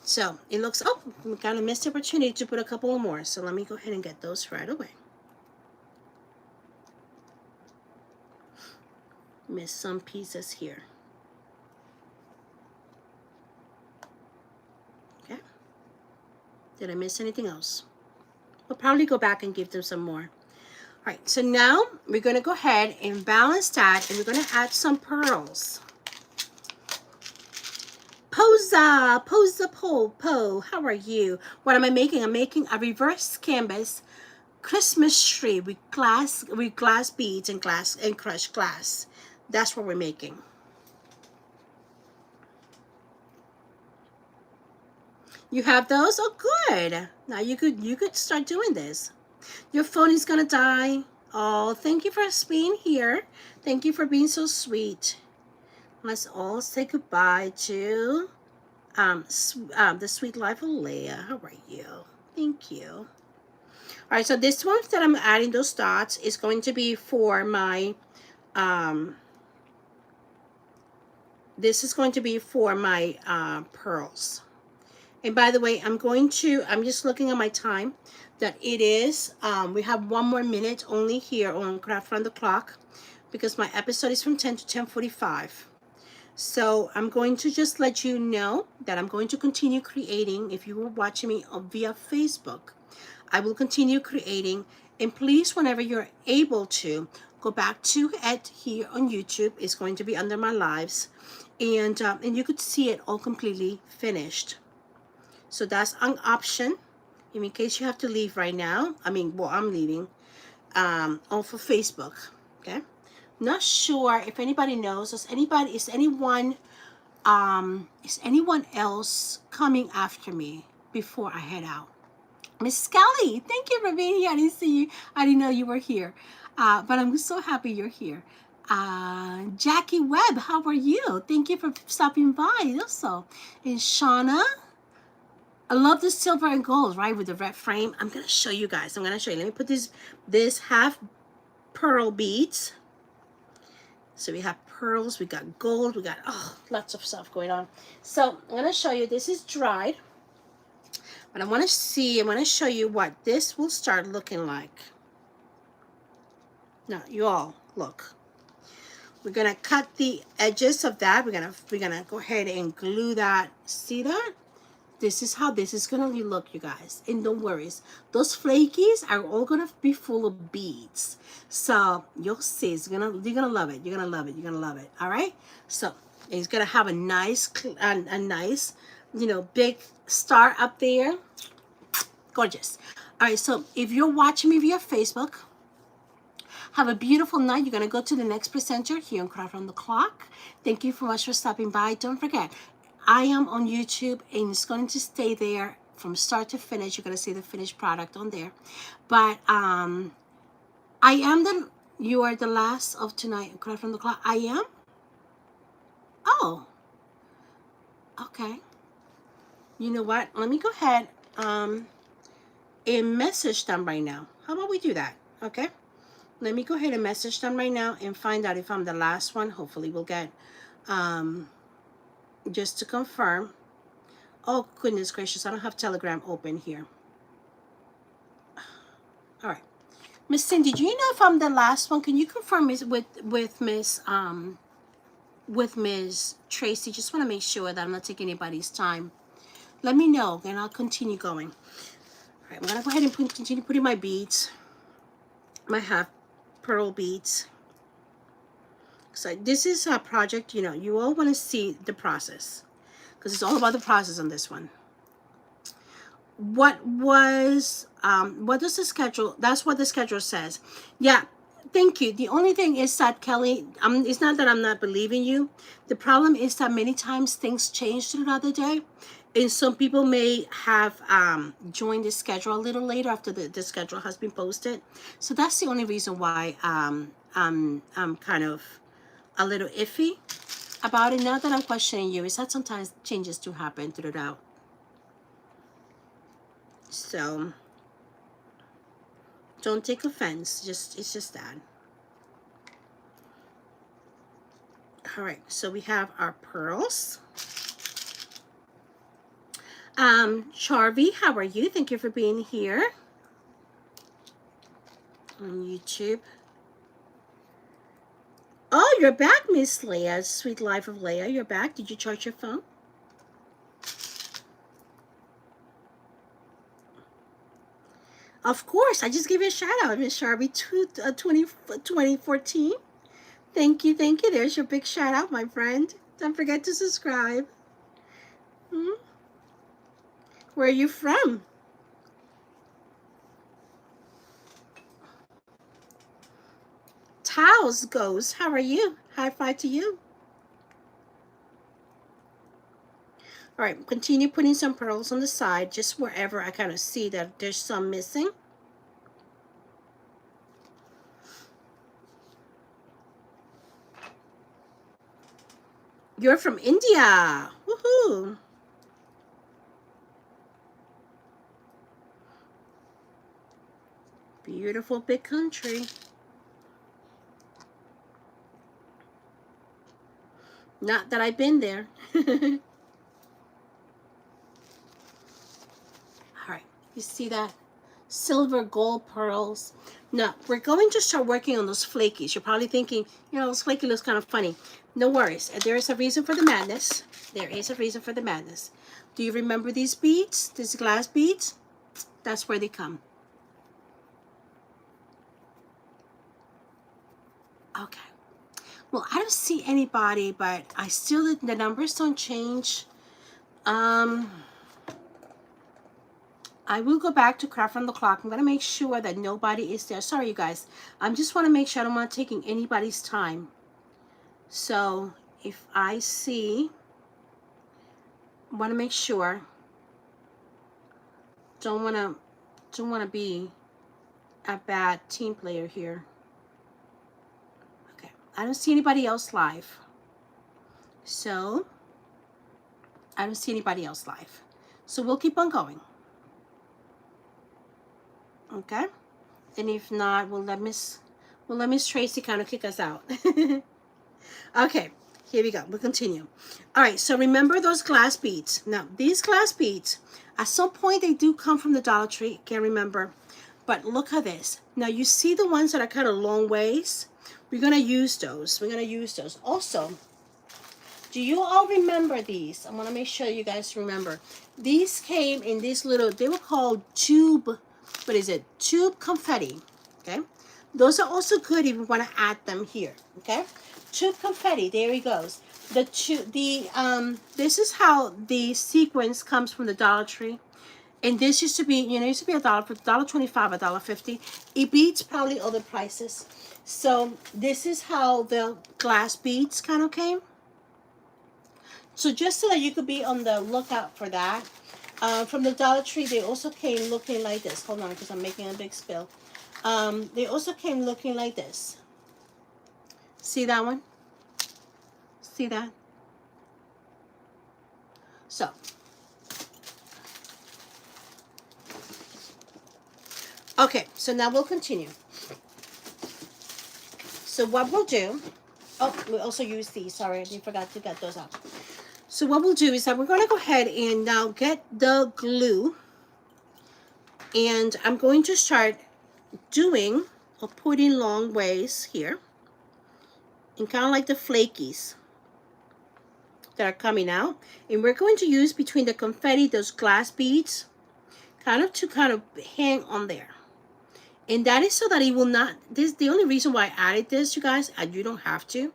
So it looks, oh, we kind of missed the opportunity to put a couple more. So let me go ahead and get those right away. Missed some pieces here. Okay. Did I miss anything else? We'll probably go back and give them some more. All right, so now we're going to go ahead and balance that, and we're going to add some pearls. Posa, po, how are you? What am I making? I'm making a reverse canvas Christmas tree with glass beads and crushed glass. That's what we're making. You have those? Oh, good. Now you could start doing this. Your phone is gonna die. Oh, thank you for being here. Thank you for being so sweet. Let's all say goodbye to the sweet life of Leah. How are you? Thank you. All right, so this one that I'm adding those dots is going to be for my this is going to be for my pearls. And by the way, I'm just looking at my time that it is, we have 1 more minute only here on Craft Around the Clock because my episode is from 10 to 10:45. So I'm going to just let you know that I'm going to continue creating. If you were watching me via Facebook, I will continue creating. And please, whenever you're able to, go back to it here on YouTube. It's going to be under my lives. And you could see it all completely finished. So that's an option in case you have to leave right now. I mean, well, I'm leaving off of Facebook. Okay. Not sure if anybody knows. Is anyone else coming after me before I head out? Miss Scully, thank you for being here. I didn't see you. I didn't know you were here. But I'm so happy you're here. Jackie Webb, how are you? Thank you for stopping by also. And Shauna, I love the silver and gold, right, with the red frame. I'm going to show you guys. Let me put this half pearl beads. So we have pearls, we got gold, we got, lots of stuff going on. So I'm going to show you, this is dried. But I'm going to show you what this will start looking like. Now, you all, look. We're going to cut the edges of that. We're going to go ahead and glue that. See that? This is how this is going to look, you guys. And don't worry. Those flakies are all going to be full of beads. So you'll see. You're going to love it. You're going to love it. You're going to love it. All right? So it's going to have a nice, big star up there. Gorgeous. All right. So if you're watching me via Facebook, have a beautiful night. You're going to go to the next presenter here on Craft Around the Clock. Thank you so much for stopping by. Don't forget, I am on YouTube and it's going to stay there from start to finish. You're going to see the finished product on there. But you are the last of tonight, Craft Around the Clock. I am? Oh. Okay. You know what? Let me go ahead and message them right now. How about we do that? Okay. Let me go ahead and message them right now and find out if I'm the last one. Hopefully we'll get... just to confirm. Oh, goodness gracious. I don't have Telegram open here. All right. Miss Cindy, do you know if I'm the last one? Can you confirm with Miss Tracy? Just want to make sure that I'm not taking anybody's time. Let me know, and I'll continue going. All right, I'm going to go ahead and continue putting my beads. My half pearl beads. So this is a project, you all want to see the process because it's all about the process on this one. What does the schedule, that's what the schedule says. Yeah, thank you. The only thing is that, Kelly, it's not that I'm not believing you. The problem is that many times things change throughout the day. And some people may have joined the schedule a little later after the schedule has been posted. So that's the only reason why I'm kind of a little iffy about it. Not that I'm questioning you, it's that sometimes changes do happen throughout. So don't take offense. It's just that. All right, so we have our pearls. Charvy, how are you? Thank you for being here on YouTube. Oh, you're back, Miss Leah. Sweet Life of Leah. You're back. Did you charge your phone? Of course. I just gave you a shout out, Miss Charvy 2014. Thank you. Thank you. There's your big shout out, my friend. Don't forget to subscribe. Where are you from? Taos goes. How are you? High five to you. All right, continue putting some pearls on the side, just wherever I kind of see that there's some missing. You're from India. Woohoo. Beautiful big country. Not that I've been there. All right, you see that? Silver gold pearls. Now, we're going to start working on those flakies. You're probably thinking, you know, those flaky looks kind of funny. No worries. There is a reason for the madness. There is a reason for the madness. Do you remember these beads? These glass beads? That's where they come. Okay. Well, I don't see anybody, but I still, the numbers don't change. I will go back to craft on the clock. I'm going to make sure that nobody is there. Sorry, you guys. I just want to make sure I don't want to taking anybody's time. So if I see, want to make sure, don't want to be a bad team player here. Okay, I don't see anybody else live. So I don't see anybody else live. So we'll keep on going. Okay, and if not, we'll let Miss Tracy kind of kick us out. Okay, here we go. We'll continue. All right, so remember those glass beads. Now, these glass beads, at some point they do come from the Dollar Tree. Can't remember. But look at this. Now, you see the ones that are kind of long ways? We're going to use those. We're going to use those. Also, do you all remember these? I want to make sure you guys remember. These came in this little, they were called tube, what is it? Tube confetti. Okay. Those are also good if you want to add them here. Okay. Tube confetti, there he goes. This is how the sequence comes from the Dollar Tree. And this used to be, you know, used to be $1.25, $1.50. It beats probably other prices. So this is how the glass beads kind of came. So just so that you could be on the lookout for that. From the Dollar Tree, they also came looking like this. Hold on, because I'm making a big spill. They also came looking like this. See that one? See that? So, okay, so now we'll continue. So what we'll do, oh, we also use these. Sorry, I forgot to get those out. So what we'll do is that we're going to go ahead and now get the glue. And I'm going to start doing or putting long ways here. And kind of like the flakies that are coming out. And we're going to use between the confetti, those glass beads, to hang on there. And that is so that it will not, this, the only reason why I added this, you guys, and you don't have to,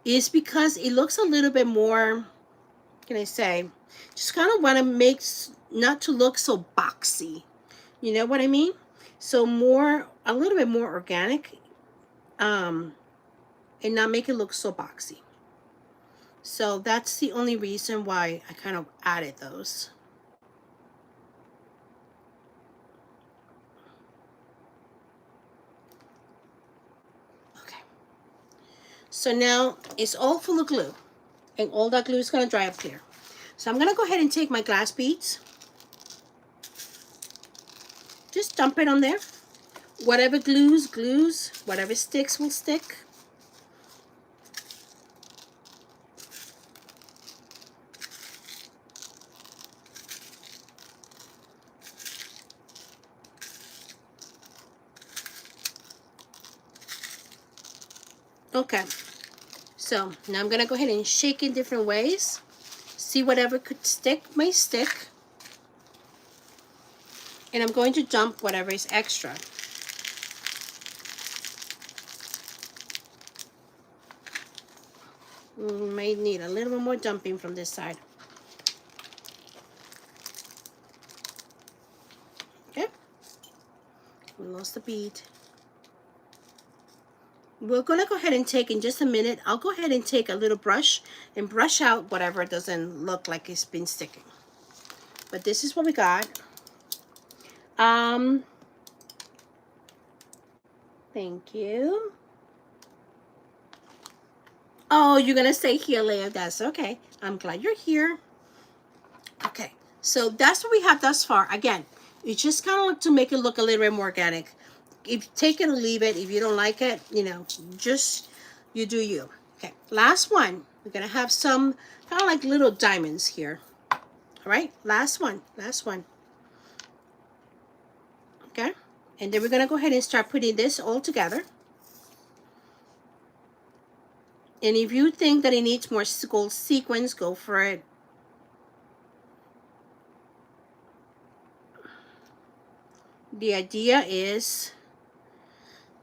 is because it looks a little bit more, what can I say, just kind of want to make, not to look so boxy. You know what I mean? So more, a little bit more organic, and not make it look so boxy. So that's the only reason why I kind of added those. Okay. So now it's all full of glue, and all that glue is going to dry up clear. So I'm going to go ahead and take my glass beads. Just dump it on there. Whatever glues, glues. Whatever sticks will stick. Okay. So now I'm going to go ahead and shake in different ways. See whatever could stick may stick. And I'm going to dump whatever is extra. We may need a little bit more dumping from this side. Okay. We lost the bead. We're going to go ahead and take, in just a minute, I'll go ahead and take a little brush and brush out whatever doesn't look like it's been sticking. But this is what we got. Thank you. Oh, you're going to stay here, Leah. That's okay. I'm glad you're here. Okay. So that's what we have thus far. Again, you just kind of like to make it look a little bit more organic. If take it or leave it. If you don't like it, you know, just you do you. Okay. Last one. We're going to have some kind of like little diamonds here. All right. Last one. Last one. Okay. And then we're going to go ahead and start putting this all together. And if you think that it needs more gold sequins, go for it. The idea is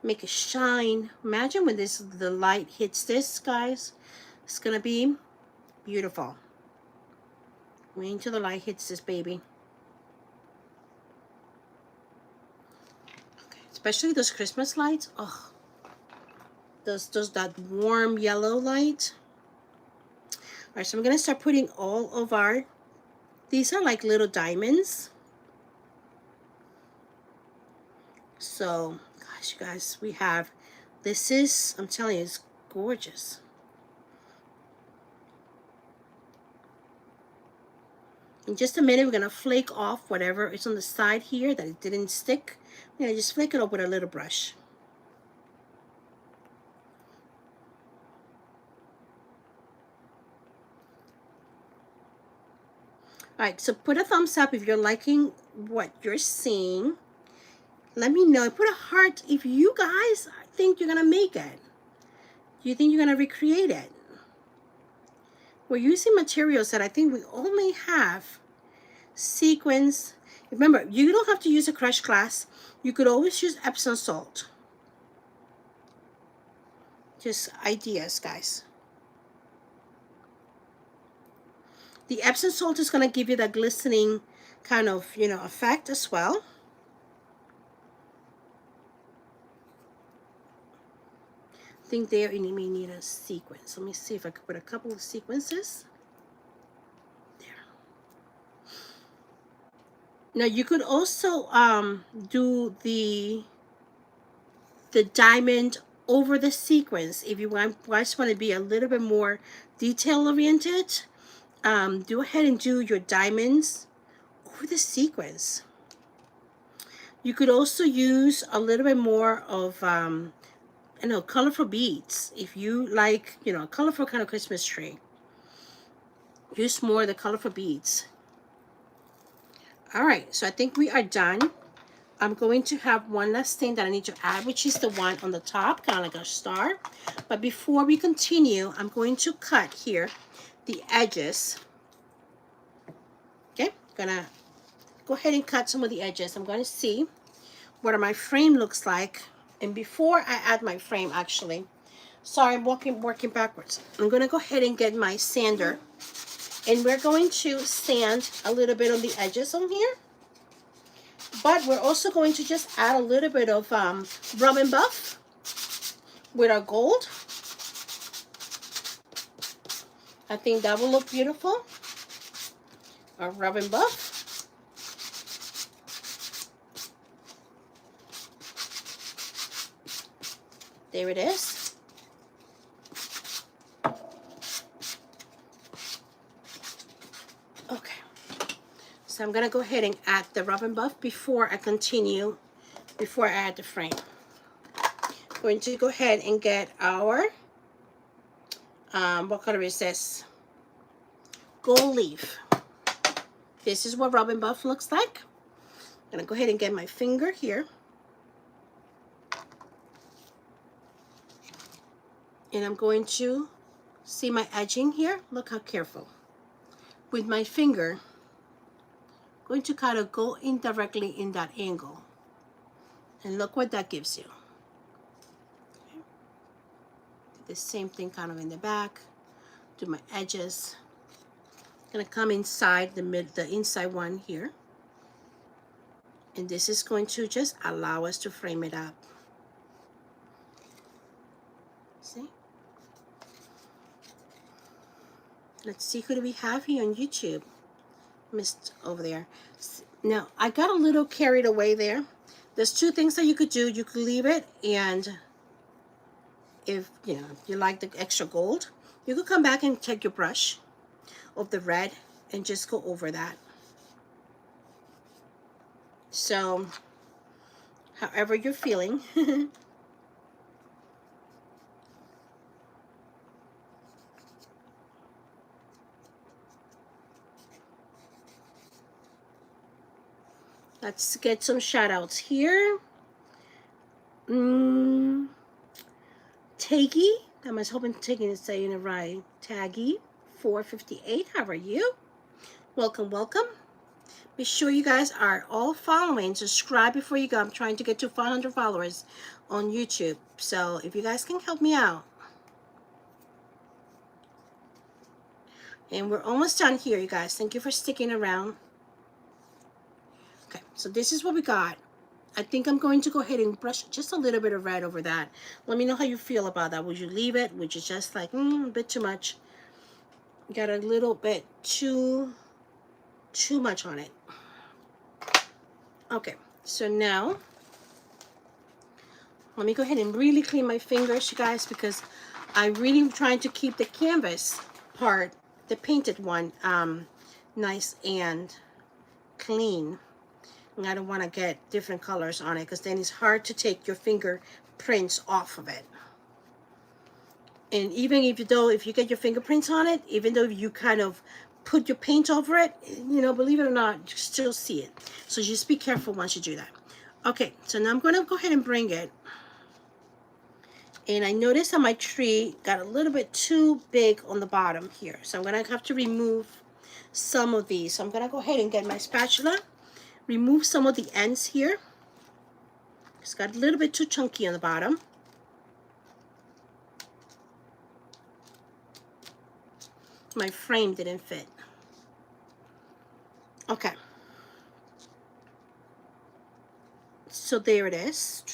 make it shine. Imagine when the light hits this, guys. It's going to be beautiful. Wait until the light hits this baby. Okay. Especially those Christmas lights. Oh. Does that warm yellow light. All right, so I'm going to start putting all of our, these are like little diamonds. So, gosh, you guys, we have, this is, I'm telling you, it's gorgeous. In just a minute, we're going to flake off whatever is on the side here that it didn't stick. We're going to just flake it off with a little brush. All right, so put a thumbs up if you're liking what you're seeing. Let me know. Put a heart if you guys think you're going to make it. Do you think you're going to recreate it? We're using materials that I think we all may have. Sequins. Remember, you don't have to use a crushed glass. You could always use Epsom salt. Just ideas, guys. The Epsom salt is going to give you that glistening kind of, you know, effect as well. I think there you may need a sequence. Let me see if I could put a couple of sequences. There. Now you could also do the diamond over the sequence if you just want to be a little bit more detail oriented. Go ahead and do your diamonds over the sequence. You could also use a little bit more of you know, colorful beads. If you like, you know, a colorful kind of Christmas tree, use more of the colorful beads. All right, so I think we are done. I'm going to have one last thing that I need to add, which is the one on the top, kind of like a star. But before we continue, I'm going to cut here the edges. Okay, gonna go ahead and cut some of the edges. I'm going to see what my frame looks like. And before I add my frame, actually, sorry, I'm working backwards. I'm going to go ahead and get my sander. And we're going to sand a little bit on the edges on here. But we're also going to just add a little bit of rub and buff with our gold. I think that will look beautiful. Our rub and buff. There it is. So I'm gonna go ahead and add the rub and buff before I continue, before I add the frame. I'm going to go ahead and get our, what color is this? Gold leaf. This is what rub and buff looks like. I'm gonna go ahead and get my finger here. And I'm going to see my edging here. Look how careful. With my finger, I'm going to kind of go in directly in that angle. And look what that gives you. Okay. Do the same thing kind of in the back. Do my edges. I'm gonna come inside the inside one here. And this is going to just allow us to frame it up. See? Let's see, who do we have here on YouTube? Missed over there. Now, I got a little carried away there. There's two things that you could do. You could leave it, and if you like the extra gold, you could come back and take your brush of the red and just go over that. So, however you're feeling. Let's get some shout outs here. Taggy, I was hoping Taggy is saying it right. Taggy 458, how are you? Welcome, welcome. Be sure you guys are all following. Subscribe before you go. I'm trying to get to 500 followers on YouTube. So if you guys can help me out. And we're almost done here, you guys. Thank you for sticking around. Okay, so this is what we got. I think I'm going to go ahead and brush just a little bit of red over that. Let me know how you feel about that. Would you leave it? Would you just like, a bit too much? Got a little bit too much on it. Okay, so now, let me go ahead and really clean my fingers, you guys, because I'm really trying to keep the canvas part, the painted one, nice and clean. And I don't want to get different colors on it because then it's hard to take your fingerprints off of it. And even if you get your fingerprints on it, even though you kind of put your paint over it, believe it or not, you still see it. So just be careful once you do that. Okay, so now I'm going to go ahead and bring it. And I noticed that my tree got a little bit too big on the bottom here. So I'm going to have to remove some of these. So I'm going to go ahead and get my spatula. Remove some of the ends here. It's got a little bit too chunky on the bottom. My frame didn't fit. Okay. So there it is.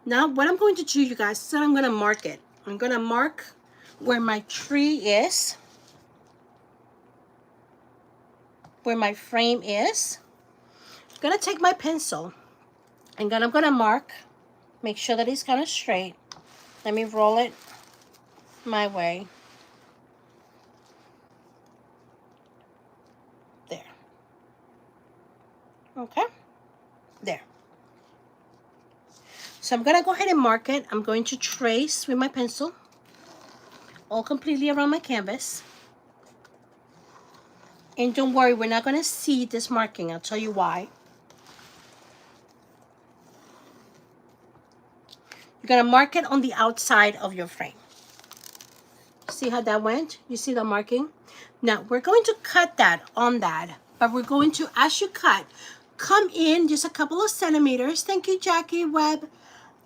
Now what I'm going to do, you guys, is that I'm going to mark it. I'm going to mark where my tree is. Where my frame is. I'm going to take my pencil and then I'm going to mark, make sure that it's kind of straight. Let me roll it my way. There. Okay. There. So I'm going to go ahead and mark it. I'm going to trace with my pencil all completely around my canvas. And don't worry, we're not going to see this marking. I'll tell you why. You're going to mark it on the outside of your frame. See how that went? You see the marking? Now, we're going to cut that on that. But we're going to, as you cut, come in just a couple of centimeters. Thank you, Jackie Webb.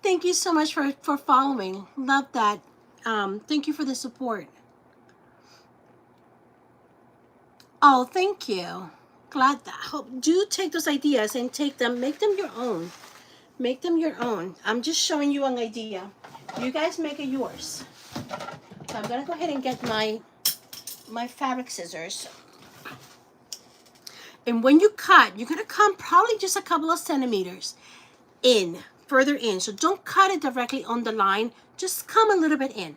Thank you so much for following. Love that. Thank you for the support. Oh, thank you. Glad that. Do take those ideas and take them, make them your own. Make them your own. I'm just showing you an idea. You guys make it yours. So I'm gonna go ahead and get my fabric scissors. And when you cut, you're gonna come probably just a couple of centimeters in, further in. So don't cut it directly on the line. Just come a little bit in.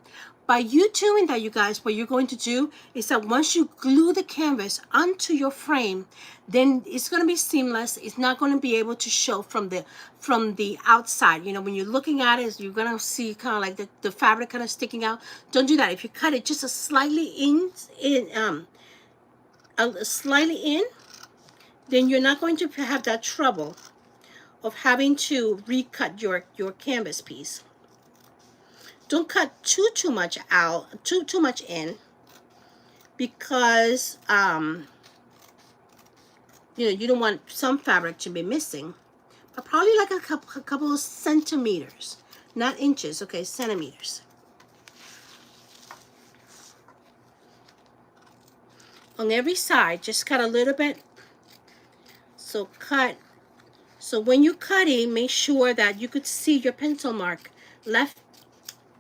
By you doing that, you guys, what you're going to do is that once you glue the canvas onto your frame, then it's going to be seamless. It's not going to be able to show from the outside. You know, when you're looking at it, you're going to see kind of like the fabric kind of sticking out. Don't do that. If you cut it just a slightly slightly in, then you're not going to have that trouble of having to recut your canvas piece. Don't cut too much out, too much in, because you know, you don't want some fabric to be missing, but probably like a couple of centimeters, not inches, okay, centimeters. On every side, just cut a little bit. So when you're cutting, make sure that you could see your pencil mark left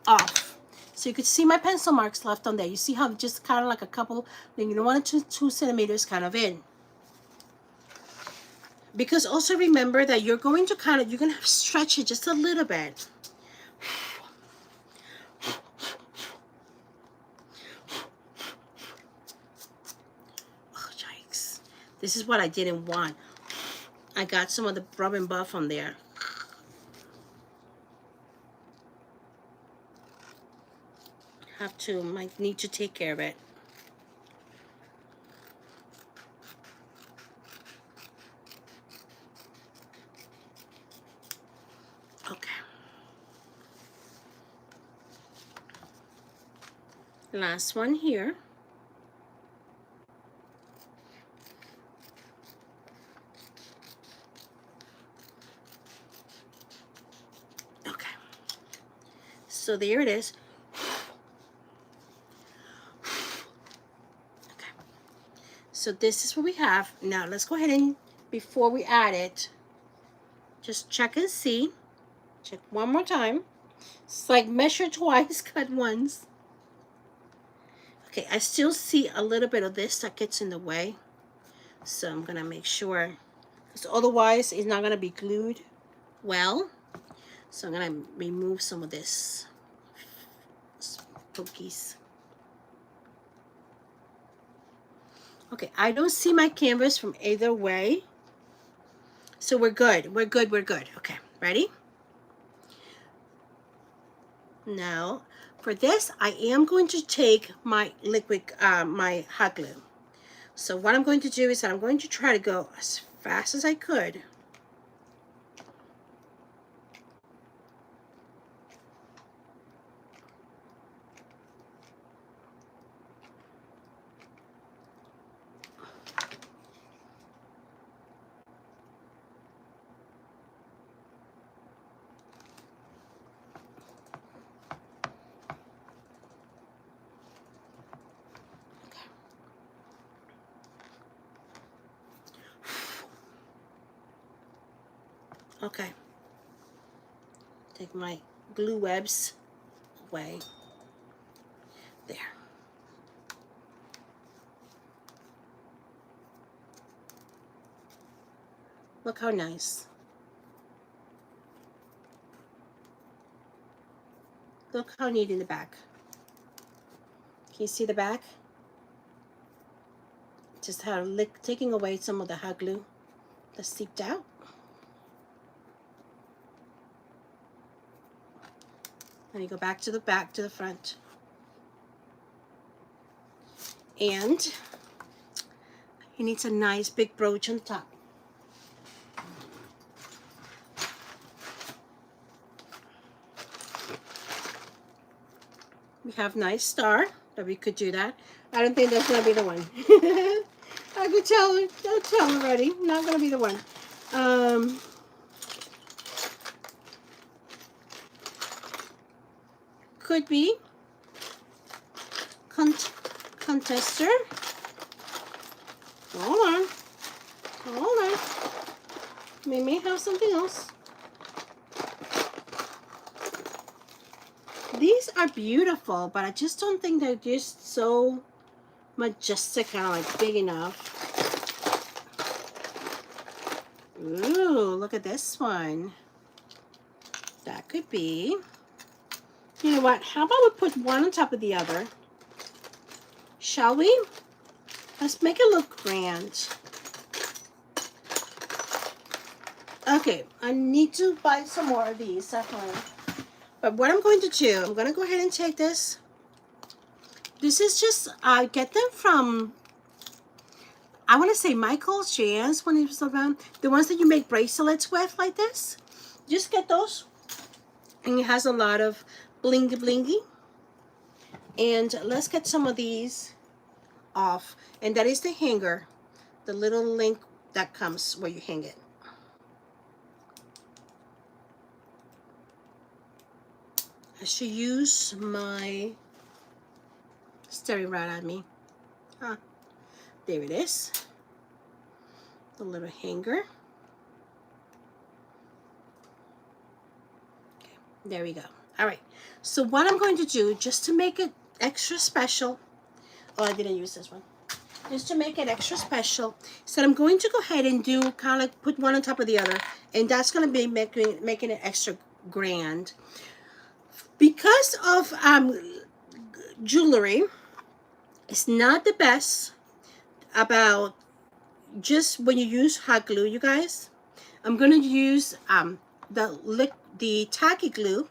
off. So you could see my pencil marks left on there. You see how just kind of like a couple, then you don't want it 2 centimeters kind of in. Because also remember that you're going to have to stretch it just a little bit. Oh, yikes. This is what I didn't want. I got some of the rub and buff on there. Might need to take care of it. Okay. Last one here. Okay. So there it is. Okay. So this is what we have. Now let's go ahead and, before we add it, just check and see. Check one more time. It's like measure twice, cut once. Okay, I still see a little bit of this that gets in the way. So I'm gonna make sure, because otherwise it's not gonna be glued well. So I'm gonna remove some of this pokies. Okay, I don't see my canvas from either way. So we're good. We're good. Okay, ready? Now, for this, I am going to take my liquid, my hot glue. So what I'm going to do is that I'm going to try to go as fast as I could. Okay. Take my glue webs away. There. Look how nice. Look how neat in the back. Can you see the back? Just how taking away some of the hot glue that seeped out. And you go back to the front. And you need a nice big brooch on top. We have nice star that we could do that. I don't think that's gonna be the one. I could tell. I'll tell already. Not gonna be the one. Could be contester. Hold on. We may have something else. These are beautiful, but I just don't think they're just so majestic, kind of like big enough. Ooh, look at this one. That could be. You know what? How about we put one on top of the other? Shall we? Let's make it look grand. Okay, I need to buy some more of these at home. But what I'm going to do, I'm going to go ahead and take this. This is just, I get them from, I want to say Michael's Jan's when he was around. The ones that you make bracelets with like this. Just get those. And it has a lot of blingy blingy. And let's get some of these off. And that is the hanger. The little link that comes where you hang it. I should use my staring right at me. Huh. There it is. The little hanger. Okay, there we go. All right. So what I'm going to do, just to make it extra special. Oh, I didn't use this one. Just to make it extra special. So I'm going to go ahead and do kind of like put one on top of the other. And that's going to be making it extra grand. Because of jewelry, it's not the best about just when you use hot glue, you guys. I'm going to use the tacky glue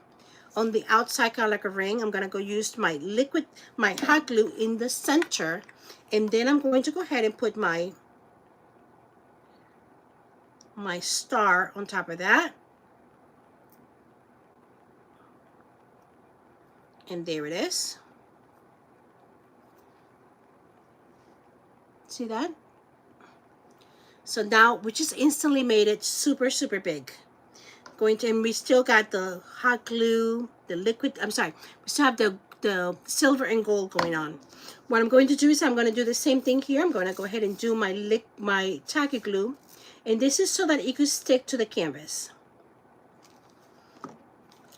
on the outside, kind of like a ring. I'm going to go use my hot glue in the center. And then I'm going to go ahead and put my star on top of that. And there it is. See that? So now we just instantly made it super, super big. And we still got the hot glue, the liquid, I'm sorry, we still have the silver and gold going on. What I'm going to do is I'm going to do the same thing here. I'm going to go ahead and do my tacky glue. And this is so that it could stick to the canvas.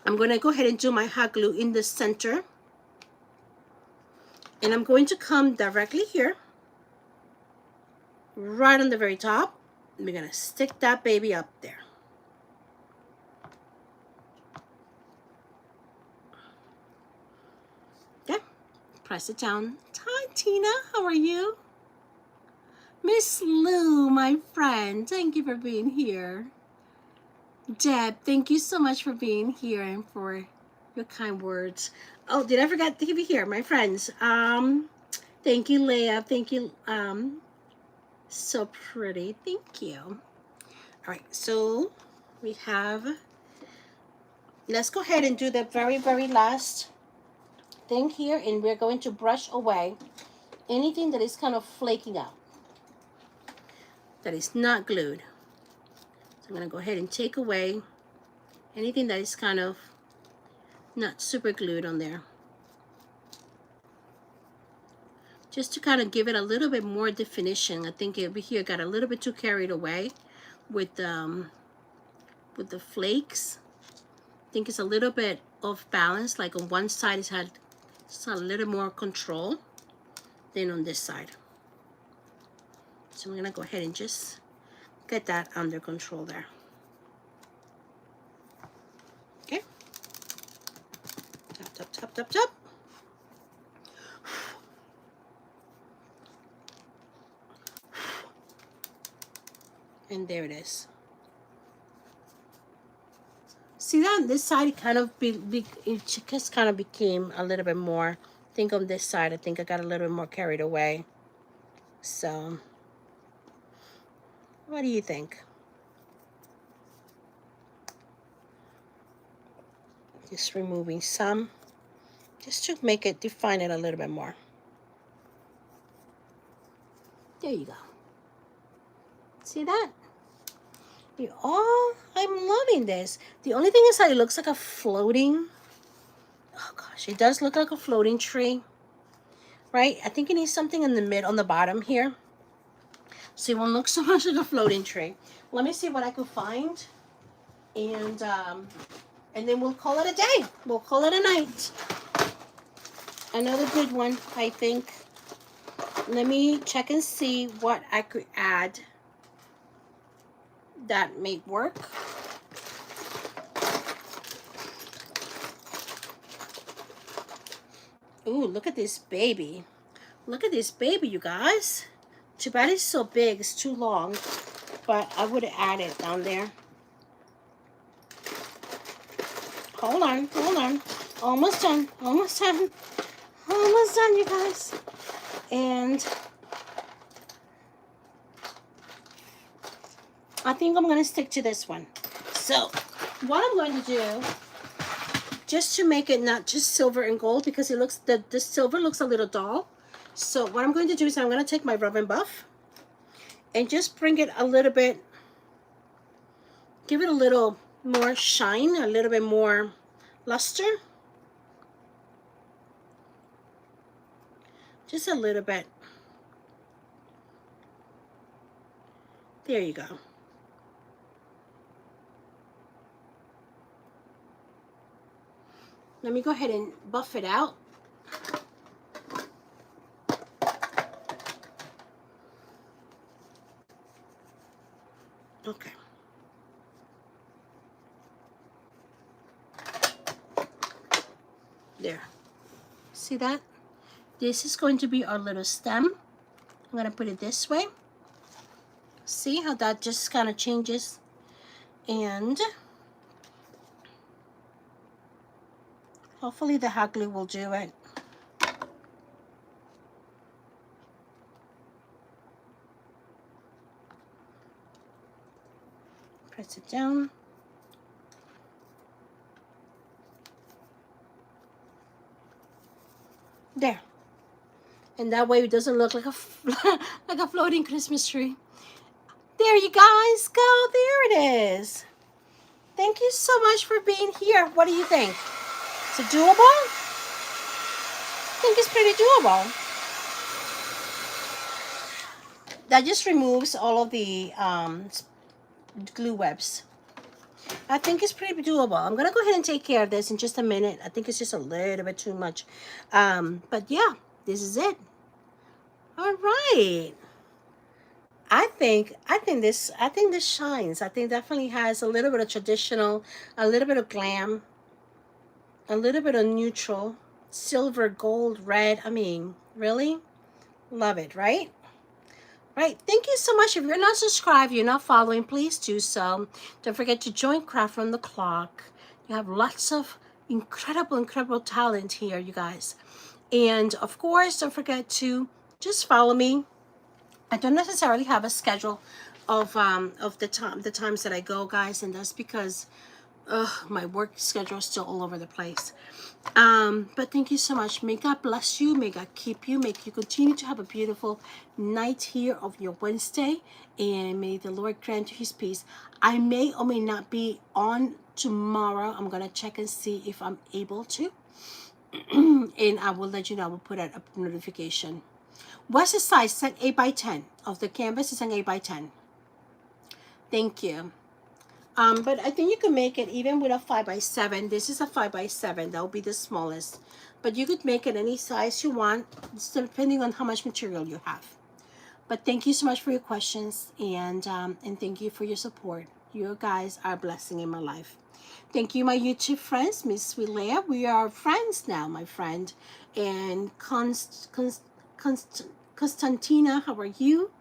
I'm going to go ahead and do my hot glue in the center. And I'm going to come directly here, right on the very top. And we're going to stick that baby up there. Okay, press it down. Hi, Tina, how are you? Miss Lou, my friend, thank you for being here. Deb, thank you so much for being here and for your kind words. Oh, did I forget to give you here, my friends? Thank you, Leah. Thank you. So pretty. Thank you. All right, so we have. Let's go ahead and do the very, very last thing here, and we're going to brush away anything that is kind of flaking out, that is not glued. So I'm going to go ahead and take away anything that is kind of not super glued on there, just to kind of give it a little bit more definition. I think over here got a little bit too carried away with the flakes. I think it's a little bit off balance, like on one side it's had a little more control than on this side. So I'm gonna go ahead and just get that under control there. Okay. Tap, tap, tap, tap, tap. And there it is. See that on this side, it kind of it just kind of became a little bit more. I think on this side, I think I got a little bit more carried away. So, what do you think? Just removing some, just to make it, define it a little bit more. There you go. See that? I'm loving this. The only thing is that it looks like a floating, oh gosh, it does look like a floating tree, right? I think it needs something in the mid, on the bottom here, so it won't look so much like a floating tree. Let me see what I could find, and then we'll call it a day. We'll call it a night. Another good one, I think. Let me check and see what I could add that may work. Okay, I'm going to go ahead and put this Ooh, look at this baby. Look at this baby, you guys. Too bad it's so big. It's too long. But I would have added down there. Hold on, hold on. Almost done, almost done. Almost done, you guys. And I think I'm going to stick to this one. So what I'm going to do, just to make it not just silver and gold, because it looks, the silver looks a little dull. So what I'm going to do is I'm going to take my Rub and Buff and just bring it a little bit, give it a little more shine, a little bit more luster. Just a little bit. There you go. Let me go ahead and buff it out. Okay. There. See that? This is going to be our little stem. I'm going to put it this way. See how that just kind of changes? And hopefully the hot glue will do it. Press it down. There. And that way it doesn't look like a like a floating Christmas tree. There you guys go. There it is. Thank you so much for being here. What do you think? Is it doable? I think it's pretty doable. That just removes all of the glue webs. I think it's pretty doable. I'm going to go ahead and take care of this in just a minute. I think it's just a little bit too much. But yeah, this is it. All right. I think this shines. I think definitely has a little bit of traditional, a little bit of glam, a little bit of neutral, silver, gold, red. I mean, really love it, right? Right. Thank you so much. If you're not subscribed, you're not following, please do so. Don't forget to join Craft from the Clock. You have lots of incredible talent here, you guys. And of course, don't forget to just follow me. I don't necessarily have a schedule of the times that I go, guys, and that's because my work schedule is still all over the place. But thank you so much. May God bless you. May God keep you. May you continue to have a beautiful night here of your Wednesday, and may the Lord grant you his peace. I may or may not be on tomorrow. I'm gonna check and see if I'm able to, and I will let you know. I will put out a notification. What's the size? It's an 8 by 10 of the canvas. It's an 8 by 10. Thank you. But I think you can make it even with a 5 by 7. This is a 5 by 7. That will be the smallest. But you could make it any size you want, depending on how much material you have. But thank you so much for your questions, and thank you for your support. You guys are a blessing in my life. Thank you, my YouTube friends, Miss Sweet Leia. We are friends now, my friend. And Constantina, how are you?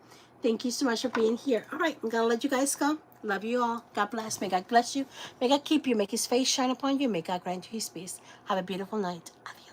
Thank you so much for being here. All right, I'm going to let you guys go. Love you all. God bless. May God bless you. May God keep you. Make his face shine upon you. May God grant you his peace. Have a beautiful night. Adios.